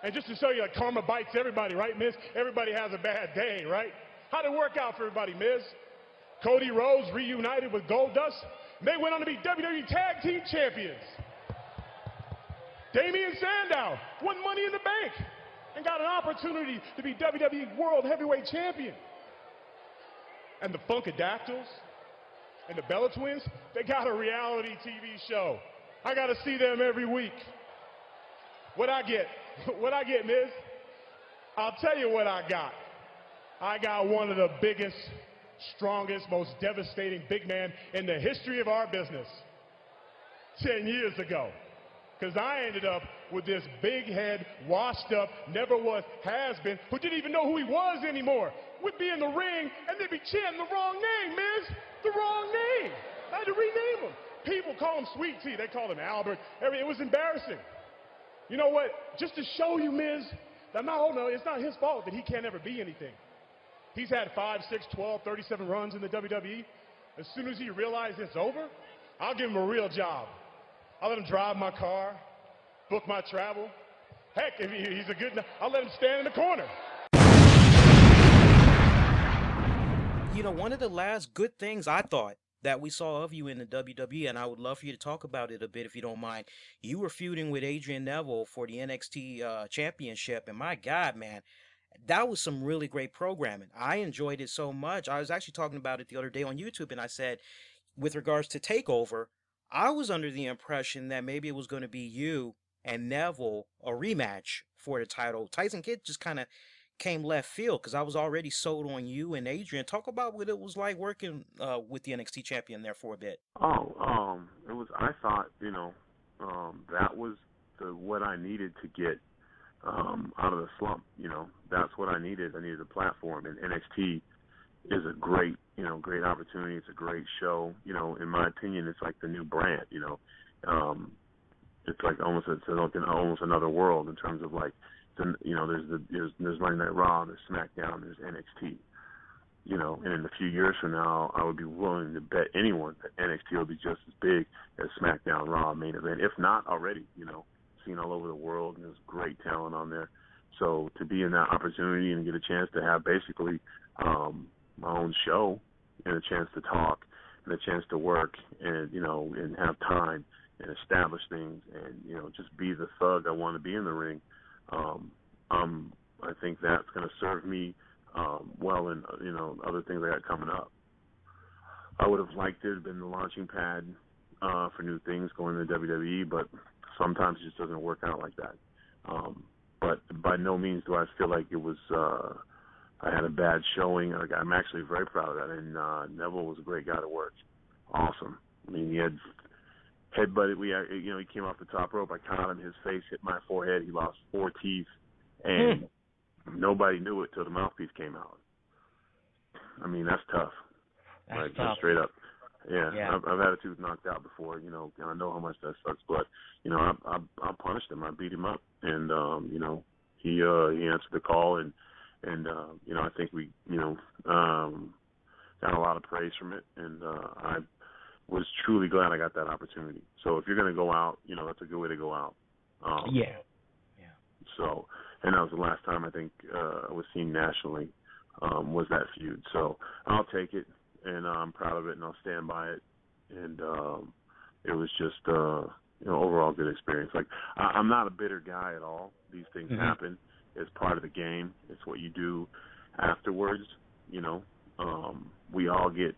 And just to show you, like, karma bites everybody, right, Miz? Everybody has a bad day, right? How'd it work out for everybody, Miz? Cody Rhodes reunited with Goldust. They went on to be WWE Tag Team Champions. Damian Sandow won Money in the Bank and got an opportunity to be WWE World Heavyweight Champion. And the Funkadactyls and the Bella Twins, they got a reality TV show. I got to see them every week. What I get? What I get, Miz? I'll tell you what I got. I got one of the biggest, strongest, most devastating big man in the history of our business 10 years ago. Because I ended up with this big head, washed up, never was, has been, who didn't even know who he was anymore. Would be in the ring and they'd be chanting the wrong name, Miz. The wrong name. I had to rename him. People call him Sweet Tea. They called him Albert. It was embarrassing. You know what? Just to show you, Miz, that it's not his fault that he can't ever be anything. He's had 5, 6, 12, 37 runs in the WWE. As soon as he realizes it's over, I'll give him a real job. I'll let him drive my car, book my travel. Heck, if he's a good, I'll let him stand in the corner. You know, one of the last good things I thought that we saw of you in the WWE, and I would love for you to talk about it a bit if you don't mind. You were feuding with Adrian Neville for the NXT championship, and my God, man, that was some really great programming. I enjoyed it so much. I was actually talking about it the other day on YouTube, and I said, with regards to TakeOver, I was under the impression that maybe it was going to be you and Neville, a rematch for the title. Tyson Kidd just kind of came left field because I was already sold on you and Adrian. Talk about what it was like working with the NXT champion there for a bit. It was. I thought, that was what I needed to get out of the slump. That's what I needed. I needed a platform, and NXT is a great, great opportunity. It's a great show. In my opinion, it's like the new brand. It's like almost another world in terms of like, there's Monday Night Raw, there's SmackDown, there's NXT. And in a few years from now, I would be willing to bet anyone that NXT will be just as big as SmackDown, Raw, main event, if not already. Seen all over the world, and there's great talent on there. So to be in that opportunity and get a chance to have basically my own show and a chance to talk and a chance to work and and have time and establish things and just be the thug I want to be in the ring. I think that's going to serve me well in other things I got coming up. I would have liked it to have been the launching pad for new things going to WWE, but sometimes it just doesn't work out like that. But by no means do I feel like it was I had a bad showing. I'm actually very proud of that. And Neville was a great guy to work. Awesome. I mean, he had headbutted. He came off the top rope. I caught him. His face hit my forehead. He lost 4 teeth, and nobody knew it till the mouthpiece came out. I mean, that's tough. That's tough. Straight up. Yeah. I've had a tooth knocked out before, and I know how much that sucks. But I punished him. I beat him up, and he answered the call, and I think we got a lot of praise from it, and I was truly glad I got that opportunity. So if you're going to go out, that's a good way to go out. Yeah. So, and that was the last time I think I was seen nationally was that feud. So I'll take it, and I'm proud of it, and I'll stand by it. And it was just overall good experience. Like I'm not a bitter guy at all. These things happen. It's part of the game. It's what you do afterwards. we all get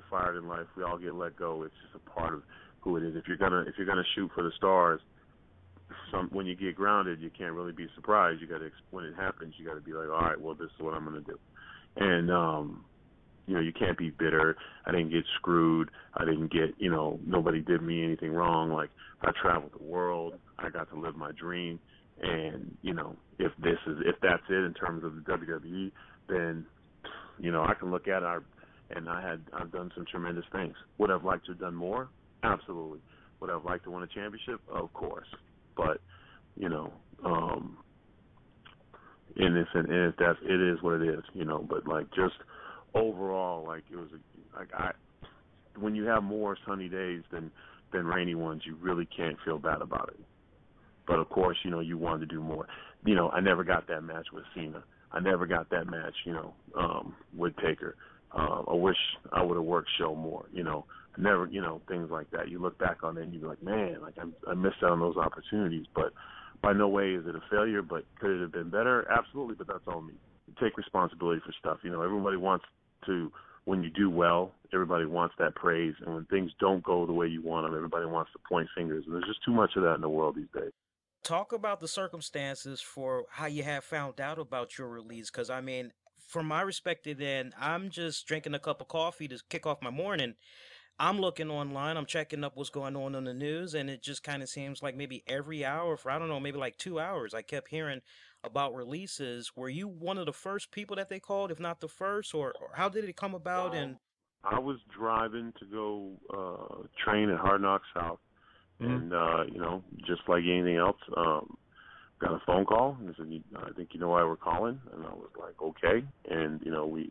fired in life. We all get let go. It's just a part of who it is. If you're gonna shoot for the stars, when you get grounded, you can't really be surprised. When it happens, you got to be like, all right, well, this is what I'm gonna do. And you can't be bitter. I didn't get screwed. I didn't get, nobody did me anything wrong. Like, I traveled the world. I got to live my dream. And, if that's it in terms of the WWE, then, I can look at it and I've done some tremendous things. Would I have liked to have done more? Absolutely. Would I have liked to win a championship? Of course. But, it is what it is, but like just overall, like it was when you have more sunny days than rainy ones, you really can't feel bad about it. But of course, you wanted to do more. I never got that match with Cena. I never got that match, with Taker. I wish I would have worked Show more, never, things like that. You look back on it and you're like, man, like I missed out on those opportunities. But by no way is it a failure, but could it have been better? Absolutely, but that's on me. Take responsibility for stuff. Everybody wants to, when you do well, everybody wants that praise. And when things don't go the way you want them, everybody wants to point fingers. And there's just too much of that in the world these days. Talk about the circumstances for how you have found out about your release. Because, I mean, from my perspective, then I'm just drinking a cup of coffee to kick off my morning. I'm looking online, I'm checking up what's going on the news, and it just kind of seems like maybe every hour for, I don't know, maybe like 2 hours, I kept hearing about releases. Were you one of the first people that they called, if not the first, or how did it come about? And I was driving to go train at Hard Knocks South, and, just like anything else, got a phone call, and they said, I think you know why we're calling, and I was like, okay, and, we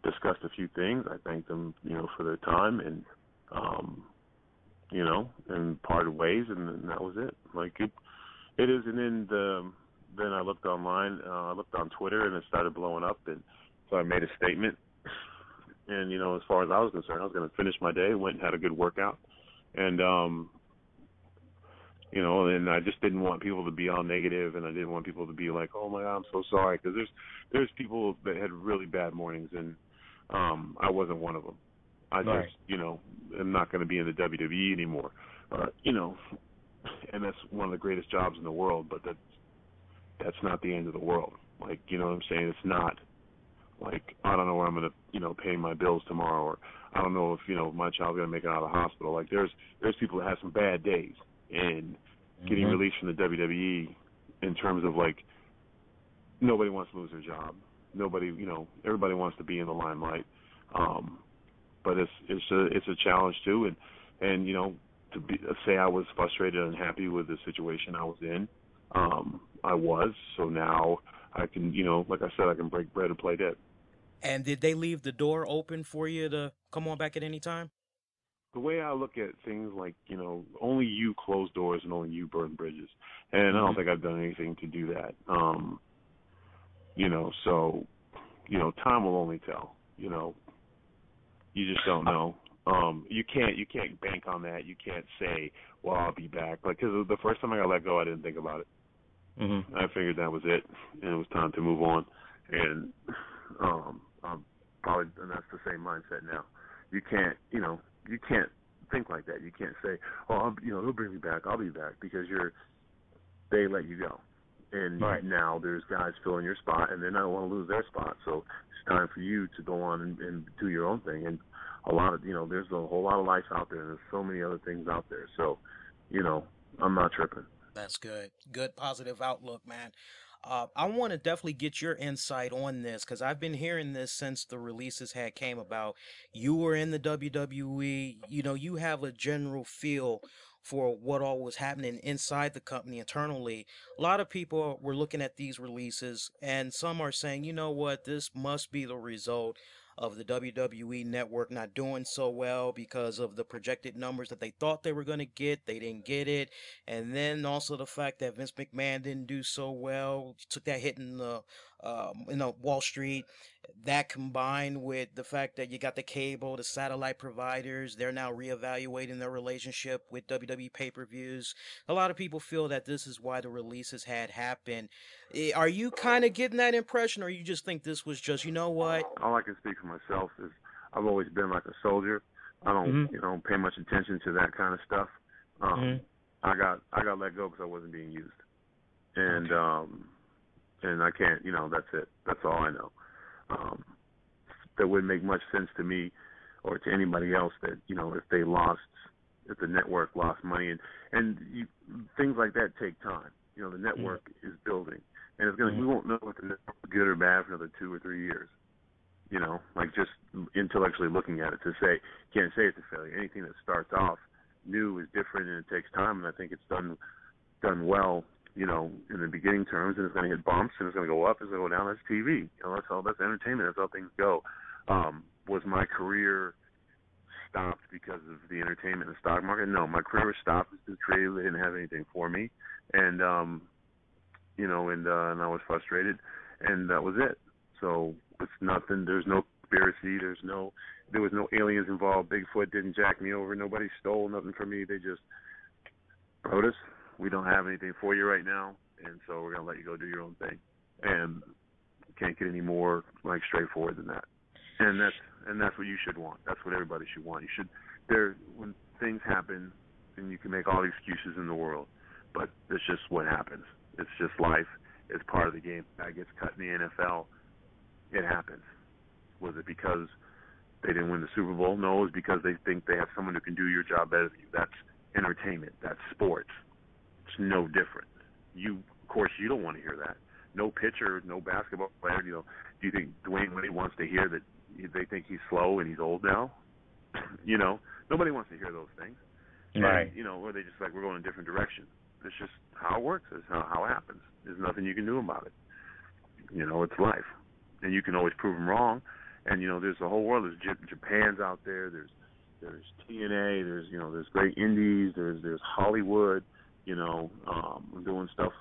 discussed a few things. I thanked them, for their time, and and parted ways, and then that was it. Like it is, and then I looked online, I looked on Twitter, and it started blowing up, and so I made a statement. And as far as I was concerned, I was going to finish my day, went and had a good workout, and and I just didn't want people to be all negative, and I didn't want people to be like, oh my God, I'm so sorry, because there's people that had really bad mornings, and I wasn't one of them. I just, am not going to be in the WWE anymore, and that's one of the greatest jobs in the world, but that's not the end of the world. Like, you know what I'm saying? It's not like, I don't know where I'm going to, pay my bills tomorrow, or I don't know if, my child's going to make it out of the hospital. Like, there's people that have some bad days, and getting released from the WWE in terms of, like, nobody wants to lose their job. Nobody, everybody wants to be in the limelight. But it's a challenge too, and say I was frustrated and unhappy with the situation I was in, I was. So now I can, like I said, I can break bread and play dead. And did they leave the door open for you to come on back at any time? The way I look at things, like, only you close doors and only you burn bridges, and I don't think I've done anything to do that. So, time will only tell. You just don't know. You can't bank on that. You can't say, well, I'll be back. Like, because the first time I got let go, I didn't think about it. I figured that was it, and it was time to move on. And and that's the same mindset now. You can't think like that. You can't say, oh, he'll bring me back. I'll be back, because they let you go. And now there's guys filling your spot, and they don't want to lose their spot. So it's time for you to go on and do your own thing. And a lot of, there's a whole lot of life out there, and there's so many other things out there. So, I'm not tripping. That's good. Good positive outlook, man. I want to definitely get your insight on this, because I've been hearing this since the releases had came about. You were in the WWE, you have a general feel for what all was happening inside the company internally. A lot of people were looking at these releases, and some are saying, you know what, this must be the result of the WWE network not doing so well because of the projected numbers that they thought they were going to get. They didn't get it. And then also the fact that Vince McMahon didn't do so well, took that hit in the Wall Street. That combined with the fact that you got the cable, the satellite providers, they're now reevaluating their relationship with WWE pay-per-views. A lot of people feel that this is why the releases had happened. Are you kind of getting that impression, or you just think this was just, you know what? All I can speak for myself is I've always been like a soldier. I don't, pay much attention to that kind of stuff. I got let go because I wasn't being used, and and I can't. That's it. That's all I know. That wouldn't make much sense to me or to anybody else that if the network lost money and things like that take time. The network is building, and it's we won't know if the network is good or bad for another 2 or 3 years. Like just intellectually looking at it to say, can't say it's a failure. Anything that starts off new is different and it takes time, and I think it's done well, in the beginning terms, and it's going to hit bumps and it's going to go up, it's going to go down. That's TV. That's entertainment. That's how things go. Was my career stopped because of the entertainment and stock market? No, my career was stopped because creatively they didn't have anything for me, and and I was frustrated, and that was it. So it's nothing. There's no conspiracy. There was no aliens involved. Bigfoot didn't jack me over. Nobody stole nothing from me. They just, Brodus, we don't have anything for you right now, and so we're gonna let you go do your own thing. And can't get any more straightforward than that. And that's what you should want. That's what everybody should want. When things happen, and you can make all the excuses in the world, but it's just what happens. It's just life. It's part of the game. Guy gets cut in the NFL. It happens. Was it because they didn't win the Super Bowl? No, it was because they think they have someone who can do your job better than you. That's entertainment. That's sports. It's no different. Of course, you don't want to hear that. No pitcher, no basketball player. Do you think Dwayne Wade wants to hear that they think he's slow and he's old now? Nobody wants to hear those things. Right. And, or they just we're going in a different direction. It's just how it works. It's how it happens. There's nothing you can do about it. It's life. And you can always prove them wrong. And, there's the whole world. There's Japan's out there. There's TNA. There's great indies. There's Hollywood. I'm doing stuff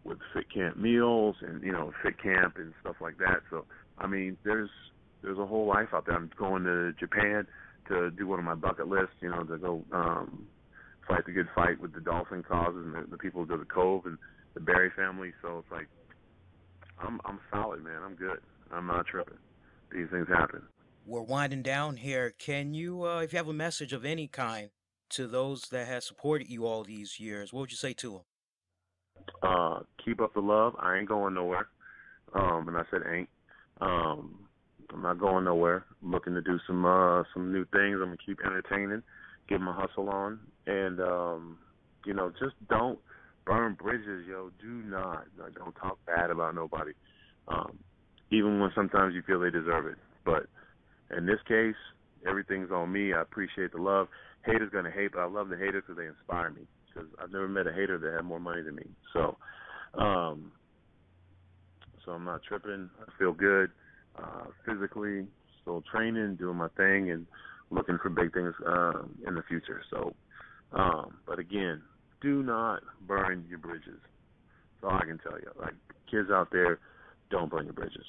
with Fit Camp Meals and, Fit Camp and stuff like that. So, there's a whole life out there. I'm going to Japan to do one of my bucket lists, to go fight the good fight with the dolphin causes and the people who do the Cove and the Barry family. So it's I'm solid, man. I'm good. I'm not tripping. These things happen. We're winding down here. Can you, if you have a message of any kind to those that have supported you all these years, what would you say to them? Keep up the love. I ain't going nowhere. And I said ain't. I'm not going nowhere. I'm looking to do some new things. I'm gonna keep entertaining, get my hustle on, and just don't burn bridges, yo. Do not. Don't talk bad about nobody, even when sometimes you feel they deserve it. But in this case, everything's on me. I appreciate the love. Haters gonna hate, but I love the haters because they inspire me. Because I've never met a hater that had more money than me. So, so I'm not tripping. I feel good physically. Still training, doing my thing, and looking for big things in the future. So, but again, do not burn your bridges. That's all I can tell you. Kids out there, don't burn your bridges.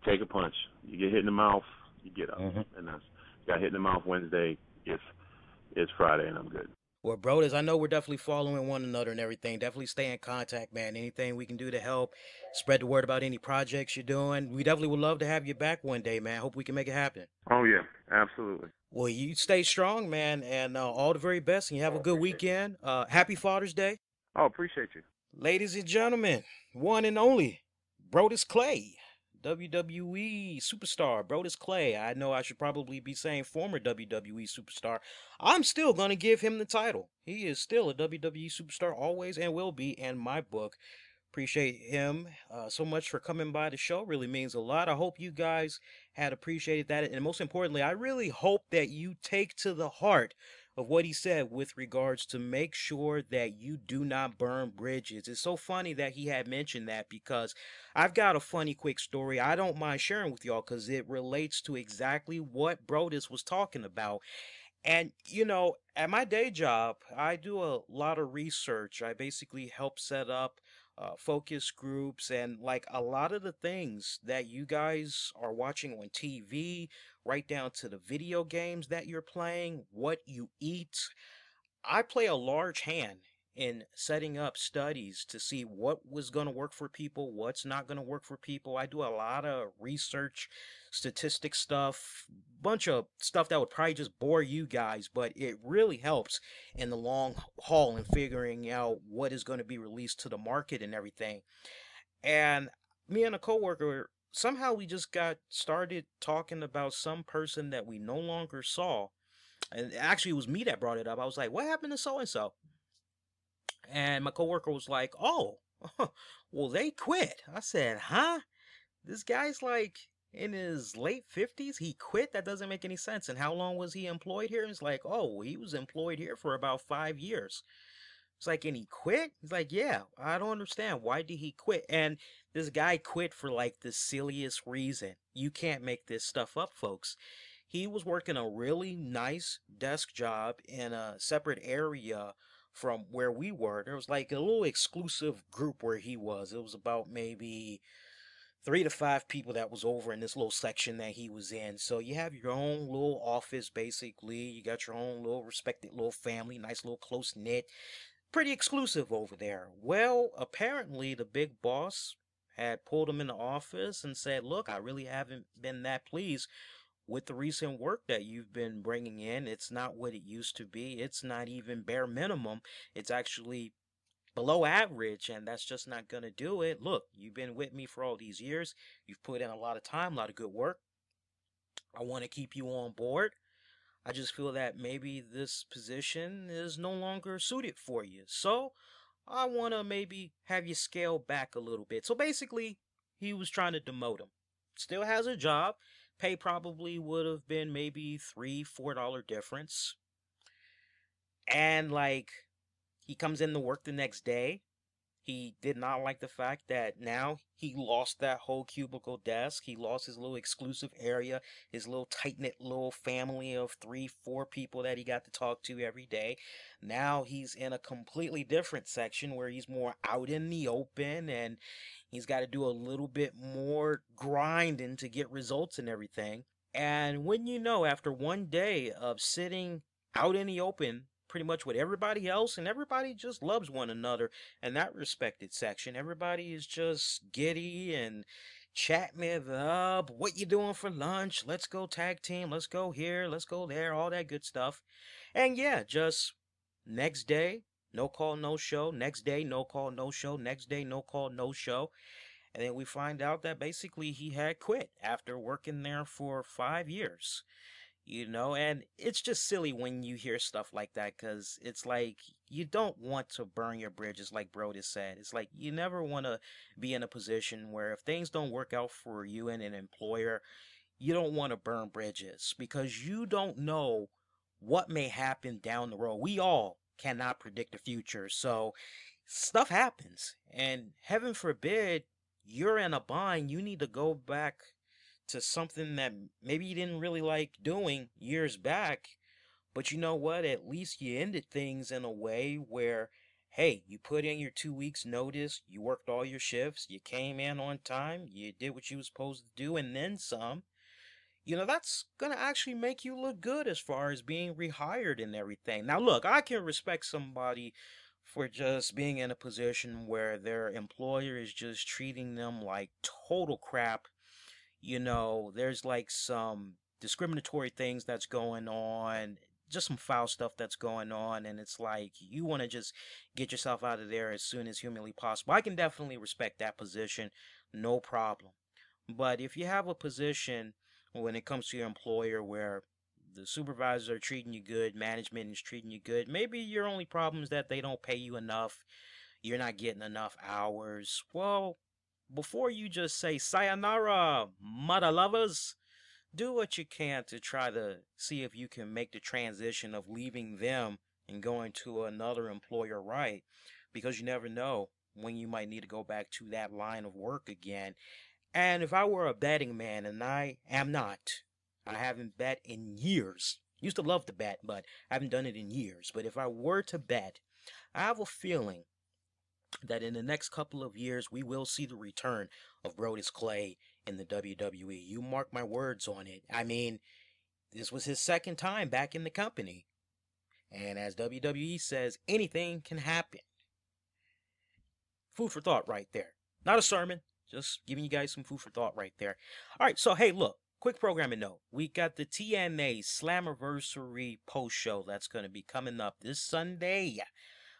Take a punch. You get hit in the mouth, you get up. And that's got hit in the mouth Wednesday. It's Friday, and I'm good. Well, Brodus, I know we're definitely following one another and everything. Definitely stay in contact, man. Anything we can do to help spread the word about any projects you're doing. We definitely would love to have you back one day, man. Hope we can make it happen. Oh, yeah, absolutely. Well, you stay strong, man, and all the very best, and you have a good weekend. Happy Father's Day. Oh, appreciate you. Ladies and gentlemen, one and only, Brodus Clay. WWE superstar, Brodus Clay. I know I should probably be saying former WWE superstar. I'm still going to give him the title. He is still a WWE superstar, always and will be in my book. Appreciate him so much for coming by the show. Really means a lot. I hope you guys had appreciated that. And most importantly, I really hope that you take to the heart of what he said with regards to make sure that you do not burn bridges. It's so funny that he had mentioned that because I've got a funny quick story I don't mind sharing with y'all because it relates to exactly what Broadus was talking about. And, at my day job, I do a lot of research. I basically help set up focus groups, and like a lot of the things that you guys are watching on TV, right down to the video games that you're playing, what you eat. I play a large hand in setting up studies to see what was going to work for people, what's not going to work for people. I do a lot of research, statistic stuff, bunch of stuff that would probably just bore you guys, but it really helps in the long haul in figuring out what is going to be released to the market and everything. And me and a coworker, somehow we just got started talking about some person that we no longer saw. And actually, it was me that brought it up. I was like, "What happened to so and so?" And my coworker was like, "Oh, well, they quit." I said, "Huh? This guy's like in his late 50s. He quit? That doesn't make any sense. And how long was he employed here?" And it's like, "Oh, he was employed here for about 5 years." It's like, "And he quit?" He's like, "Yeah, I don't understand. Why did he quit?" And this guy quit for like the silliest reason. You can't make this stuff up, folks. He was working a really nice desk job in a separate area from where we were. There was like a little exclusive group where he was. It was about maybe 3 to 5 people that was over in this little section that he was in. So you have your own little office, basically. You got your own little respected little family, nice little close knit. Pretty exclusive over there. Well, apparently the big boss had pulled him in the office and said, "Look, I really haven't been that pleased with the recent work that you've been bringing in. It's not what it used to be. It's not even bare minimum. It's actually below average, and that's just not going to do it. Look, you've been with me for all these years. You've put in a lot of time, a lot of good work. I want to keep you on board. I just feel that maybe this position is no longer suited for you. So I want to maybe have you scale back a little bit." So basically, he was trying to demote him. Still has a job. Pay probably would have been maybe $3-4 difference. And like, he comes in to work the next day. He did not like the fact that now he lost that whole cubicle desk. He lost his little exclusive area, his little tight-knit little family of 3-4 people that he got to talk to every day. Now he's in a completely different section where he's more out in the open, and he's got to do a little bit more grinding to get results and everything. And when you know, after one day of sitting out in the open, pretty much with everybody else, and everybody just loves one another in that respected section. Everybody is just giddy and chatting it up. "What you doing for lunch? Let's go tag team. Let's go here. Let's go there." All that good stuff. And yeah, just next day, no call, no show. Next day, no call, no show. Next day, no call, no show. And then we find out that basically he had quit after working there for 5 years. And it's just silly when you hear stuff like that, because it's like you don't want to burn your bridges, like Brodus said. It's like you never want to be in a position where if things don't work out for you and an employer, you don't want to burn bridges, because you don't know what may happen down the road. We all cannot predict the future, so stuff happens. And heaven forbid, you're in a bind, you need to go back to something that maybe you didn't really like doing years back, but you know what? At least you ended things in a way where, hey, you put in your 2 weeks notice, you worked all your shifts, you came in on time, you did what you were supposed to do, and then some. That's gonna actually make you look good as far as being rehired and everything. Now, look, I can respect somebody for just being in a position where their employer is just treating them like total crap. There's like some discriminatory things that's going on, just some foul stuff that's going on, and it's like you want to just get yourself out of there as soon as humanly possible. I can definitely respect that position, no problem. But if you have a position when it comes to your employer where the supervisors are treating you good, management is treating you good, maybe your only problem is that they don't pay you enough, you're not getting enough hours. Well, before you just say sayonara, mother lovers, do what you can to try to see if you can make the transition of leaving them and going to another employer right, because you never know when you might need to go back to that line of work again. And if I were a betting man, and I am not, I haven't bet in years. Used to love to bet, but I haven't done it in years. But if I were to bet, I have a feeling that in the next couple of years, we will see the return of Brodus Clay in the WWE. You mark my words on it. I mean, this was his second time back in the company. And as WWE says, anything can happen. Food for thought right there. Not a sermon, just giving you guys some food for thought right there. All right, so hey, look, quick programming note. We got the TNA Slammiversary post show that's going to be coming up this Sunday,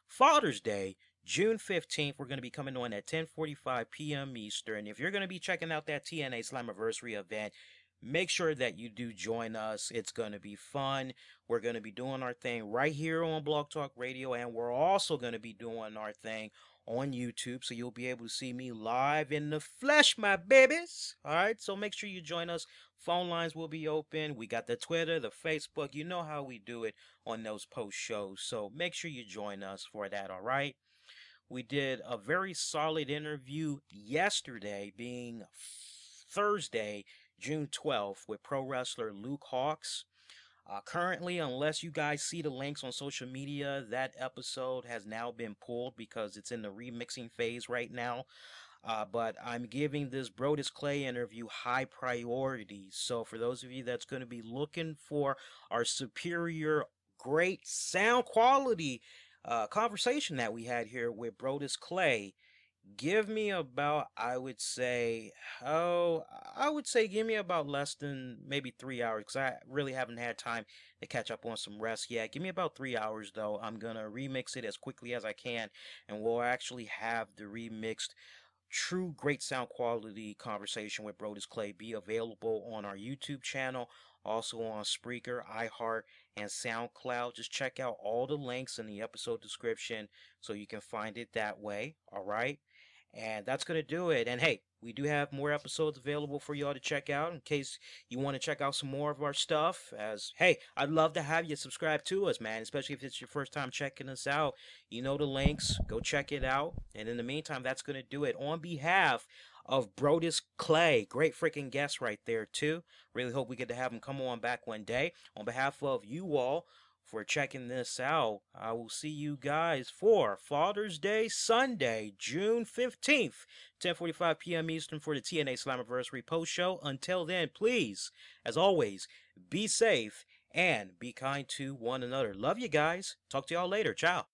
Father's Day, June 15th. We're going to be coming on at 10:45 p.m. Eastern. If you're going to be checking out that TNA Slammiversary event, make sure that you do join us. It's going to be fun. We're going to be doing our thing right here on Blog Talk Radio, and we're also going to be doing our thing on YouTube, so you'll be able to see me live in the flesh, my babies. All right, so make sure you join us. Phone lines will be open. We got the Twitter, the Facebook. You know how we do it on those post shows, so make sure you join us for that, all right? We did a very solid interview yesterday, being Thursday, June 12th, with pro wrestler Luke Hawx. Currently, unless you guys see the links on social media, that episode has now been pulled because it's in the remixing phase right now. But I'm giving this Brodus Clay interview high priority. So for those of you that's going to be looking for our superior, great sound quality conversation that we had here with Brodus Clay, give me about, I would say give me about less than maybe 3 hours, because I really haven't had time to catch up on some rest yet. Give me about 3 hours, though. I'm going to remix it as quickly as I can, and we'll actually have the remixed, true great sound quality conversation with Brodus Clay be available on our YouTube channel, also on Spreaker, iHeart, and SoundCloud. Just check out all the links in the episode description so you can find it that way, all right? And that's going to do it. And hey, we do have more episodes available for y'all to check out in case you want to check out some more of our stuff. As hey, I'd love to have you subscribe to us, man, especially if it's your first time checking us out. You know the links. Go check it out. And in the meantime, that's going to do it. On behalf of Brodus Clay, great freaking guest right there, too. Really hope we get to have him come on back one day. On behalf of you all, for checking this out, I will see you guys for Father's Day Sunday, June 15th, 10:45 p.m. Eastern for the TNA Slammiversary post show. Until then, please, as always, be safe and be kind to one another. Love you guys. Talk to y'all later. Ciao.